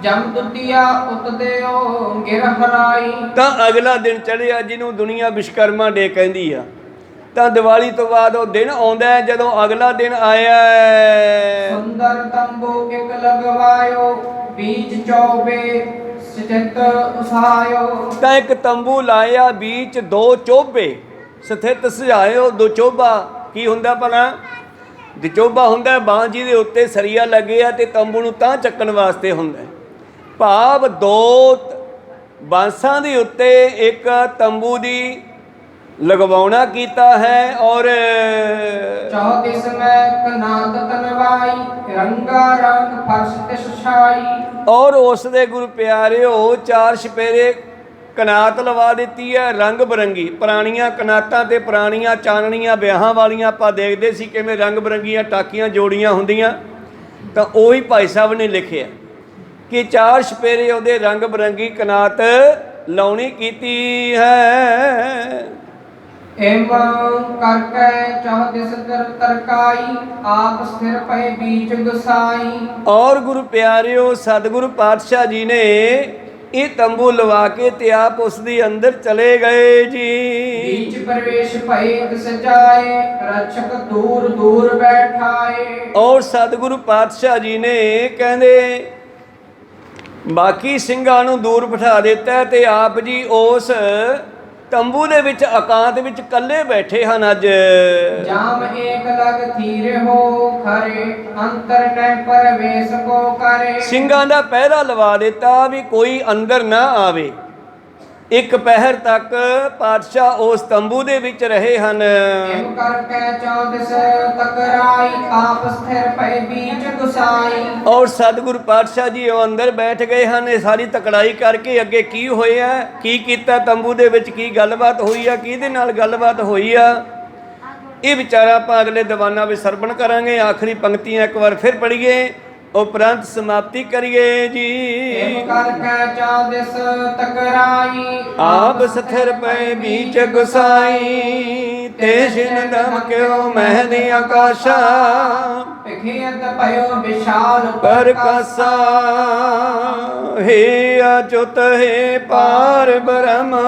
ਜਮ ਦੁਤੀਆ ਉਤਦਿਓ ਗਿਰਹਰਾਈ। ਤਾਂ ਅਗਲਾ ਦਿਨ ਚੜ੍ਹਿਆ ਜਿਹਨੂੰ ਦੁਨੀਆ ਵਿਸ਼ਕਰਮਾ ਡੇ ਕਹਿੰਦੀ ਆ। ਤਾਂ ਦੀਵਾਲੀ ਤੋਂ ਬਾਅਦ ਉਹ ਦਿਨ ਆਉਂਦਾ ਹੈ ਜਦੋਂ ਅਗਲਾ ਦਿਨ ਆਇਆ। ਸੁੰਦਰ ਤੰਬੂ ਇਕ ਲਗਵਾਇਓ, ਬੀਚ ਚੌਬੇ ਸਥਿਤ ਉਸਾਇਓ। ਤਾਂ ਇੱਕ ਤੰਬੂ ਲਾਇਆ, ਵਿੱਚ ਦੋ ਚੋਬੇ ਸਥਿਤ ਸਜਾਇਓ। ਦੋ ਚੋਬਾ ਕੀ ਹੁੰਦਾ ਭਲਾ? ਦਚੋਬਾ ਹੁੰਦਾ ਬਾਂਹ ਜਿਹਦੇ ਉੱਤੇ ਸਰੀਆ ਲੱਗੇ ਆ ਤੇ ਤੰਬੂ ਨੂੰ ਤਾਂ ਚੱਕਣ ਵਾਸਤੇ ਹੁੰਦਾ। ਭਾਵ ਦੋ ਬਾਂਸਾਂ ਦੇ ਉੱਤੇ ਇੱਕ ਤੰਬੂ ਦੀ ਲਗਵਾਉਣਾ ਕੀਤਾ ਹੈ। ਔਰ ਚੌਦਿਸ ਮੈਂ ਕਨਾਤ ਤਨਵਾਈ, ਰੰਗਾ ਰੰਗ ਫਰਸ਼ ਤਿਸ ਛਾਈ। ਔਰ ਉਸ ਦੇ ਗੁਰੂ ਪਿਆਰਿਓ ਚਾਰ ਛਪੇਰੇ ਕਨਾਤ ਲਵਾ ਦਿੱਤੀ ਹੈ, ਰੰਗ ਬਰੰਗੀ। ਪੁਰਾਣੀਆਂ ਕਨਾਤਾਂ ਤੇ ਪੁਰਾਣੀਆਂ ਚਾਨਣੀਆਂ ਵਿਆਹਾਂ ਵਾਲੀਆਂ ਆਪਾਂ ਦੇਖਦੇ ਸੀ ਕਿਵੇਂ ਰੰਗ ਬਰੰਗੀਆਂ ਟਾਕੀਆਂ ਜੋੜੀਆਂ ਹੁੰਦੀਆਂ। ਤਾਂ ਉਹੀ ਭਾਈ ਸਾਹਿਬ ਨੇ ਲਿਖਿਆ ਕਿ ਚਾਰ ਛਪੇਰੇ ਉਹਦੇ ਰੰਗ ਬਰੰਗੀ ਕਨਾਤ ਲਾਉਣੀ ਕੀਤੀ ਹੈ। ਏਮ ਕਰਕੇ ਚੌਦਿਸ ਤਰਕਾਈ, ਆਪ ਸਥਿਰ ਪਏ ਬੀਚ ਗੁਸਾਈ। ਔਰ ਗੁਰੂ ਪਿਆਰਿਓ ਸਤਿਗੁਰੂ ਪਾਤਸ਼ਾਹ ਜੀ ਨੇ ਇਹ ਤੰਬੂ ਲਵਾ ਕੇ ਤੇ ਆਪ ਉਸ ਦੇ ਅੰਦਰ ਚਲੇ ਗਏ ਜੀ। ਬੀਚ ਪ੍ਰਵੇਸ਼ ਭਏ ਤਿਸ ਜਾਏ, ਰਛਕ ਦੂਰ ਦੂਰ ਬੈਠਾਏ। ਔਰ ਸਤਿਗੁਰੂ ਪਾਤਸ਼ਾਹ ਜੀ ਨੇ ਕਹਿੰਦੇ ਬਾਕੀ ਸਿੰਘਾਂ ਨੂੰ ਦੂਰ ਬਿਠਾ ਦਿੱਤਾ ਤੇ ਆਪ ਜੀ ਉਸ ਤੰਬੂ ਦੇ ਵਿੱਚ ਇਕਾਂਤ ਵਿੱਚ ਇਕੱਲੇ ਬੈਠੇ ਹਨ। ਅੱਜ ਜਾਮ ਏਕ ਲਗ ਥੀਰੇ ਹੋ ਖਰੇ, ਅੰਤਰ ਨੈ ਪਰਵੇਸ਼ ਕੋ ਕਰੇ। ਸਿੰਘਾਂ ਦਾ ਪਹਿਰਾ ਲਵਾ ਦਿੱਤਾ ਵੀ ਕੋਈ ਅੰਦਰ ਨਾ ਆਵੇ। ਇੱਕ ਪਹਿਰ ਤੱਕ ਪਾਤਸ਼ਾਹ ਉਸ ਤੰਬੂ ਦੇ ਵਿੱਚ ਰਹੇ ਹਨ। ਏਮ ਕਰਕੇ ਚੌਦਿਸ ਤਕਰਾਈ, ਆਪ ਸਥਿਰ ਪਏ ਬੀਚ ਗੁਸਾਈ। ਔਰ ਸਤਿਗੁਰੂ ਪਾਤਸ਼ਾਹ ਜੀ ਉਹ ਅੰਦਰ ਬੈਠ ਗਏ ਹਨ। ਇਹ ਸਾਰੀ ਤਕੜਾਈ ਕਰਕੇ ਅੱਗੇ ਕੀ ਹੋਇਆ, ਕੀ ਕੀਤਾ ਤੰਬੂ ਦੇ ਵਿੱਚ, ਕੀ ਗੱਲਬਾਤ ਹੋਈ ਆ, ਕਿਹਦੇ ਨਾਲ ਗੱਲਬਾਤ ਹੋਈ ਆ, ਇਹ ਵਿਚਾਰਾ ਆਪਾਂ ਅਗਲੇ ਦੀਵਾਨਾਂ ਵਿੱਚ ਸਰਵਣ ਕਰਾਂਗੇ। ਆਖਰੀ ਪੰਕਤੀਆਂ ਇੱਕ ਵਾਰ ਫਿਰ ਪੜ੍ਹੀਏ, ਉਪਰੰਤ ਸਮਾਪਤੀ ਕਰੀਏ ਜੀ। ਏਮ ਕਰਕੇ ਚੌਦਿਸ ਤਕਰਾਈ, ਆਪ ਸਥਿਰ ਪਏ ਬੀਚ ਗੁਸਾਈ, ਤੇ ਜਿਨ ਦਮ ਕਿਉ ਮਹਿ ਦੀ ਆਕਾਸ਼ਾ, ਭਿਖਿਅਤ ਭਇਓ ਵਿਸ਼ਾਲ ਪ੍ਰਕਾਸ਼ਾ। हे अच्युत हे पार ब्रह्म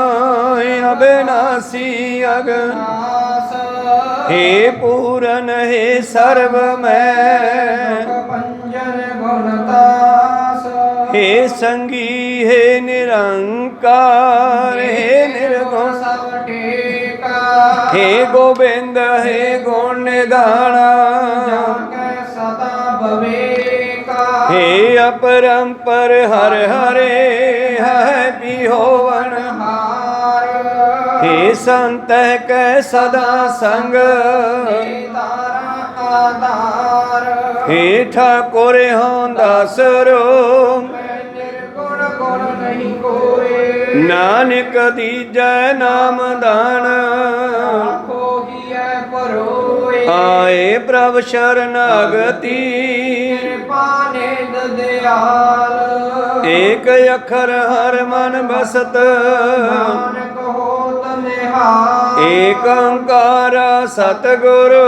अविनाशी अगनाश, हे पूरन हे सर्वमय पंजन गुणतास। हे संगी हे निरंकार हे निर्गुण सब टेका, हे गोविंद हे गुण निधाना, जाके सदा भवेका। हे अपरंपर हर हरे है बिहोवन हार, हे संत कै सदा संग, हे तारा आधार। हे ठाकुर हों दास रो, मैं निर्गुण गुण नहीं कोई। नानक दीजै नाम दान, आखो ही है परोए। आए प्रभ शरणागति, कृपा निध दयाल। एक अखर हर मन बसत, नानक होत निहाल। एक ओंकार सतगुरु,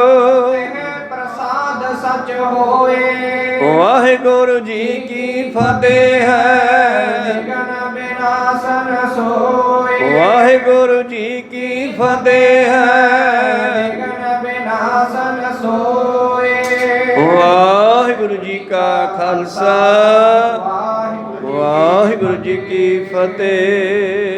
तेह प्रसाद सच होए। वाहिगुरु जी की फतेह है। विघ्न ਬਿਨਾਸਨ ਸੋਏ ਵਾਹਿਗੁਰੂ ਜੀ ਕੀ ਫਤਿਹ ਹੈ। ਵਿਘਨ ਬਿਨਾਸਨ ਸੋਏ ਵਾਹਿਗੁਰੂ ਜੀ ਕਾ ਖਾਲਸਾ, ਵਾਹਿਗੁਰੂ ਵਾਹਿਗੁਰੂ ਜੀ ਕੀ ਫਤਿਹ।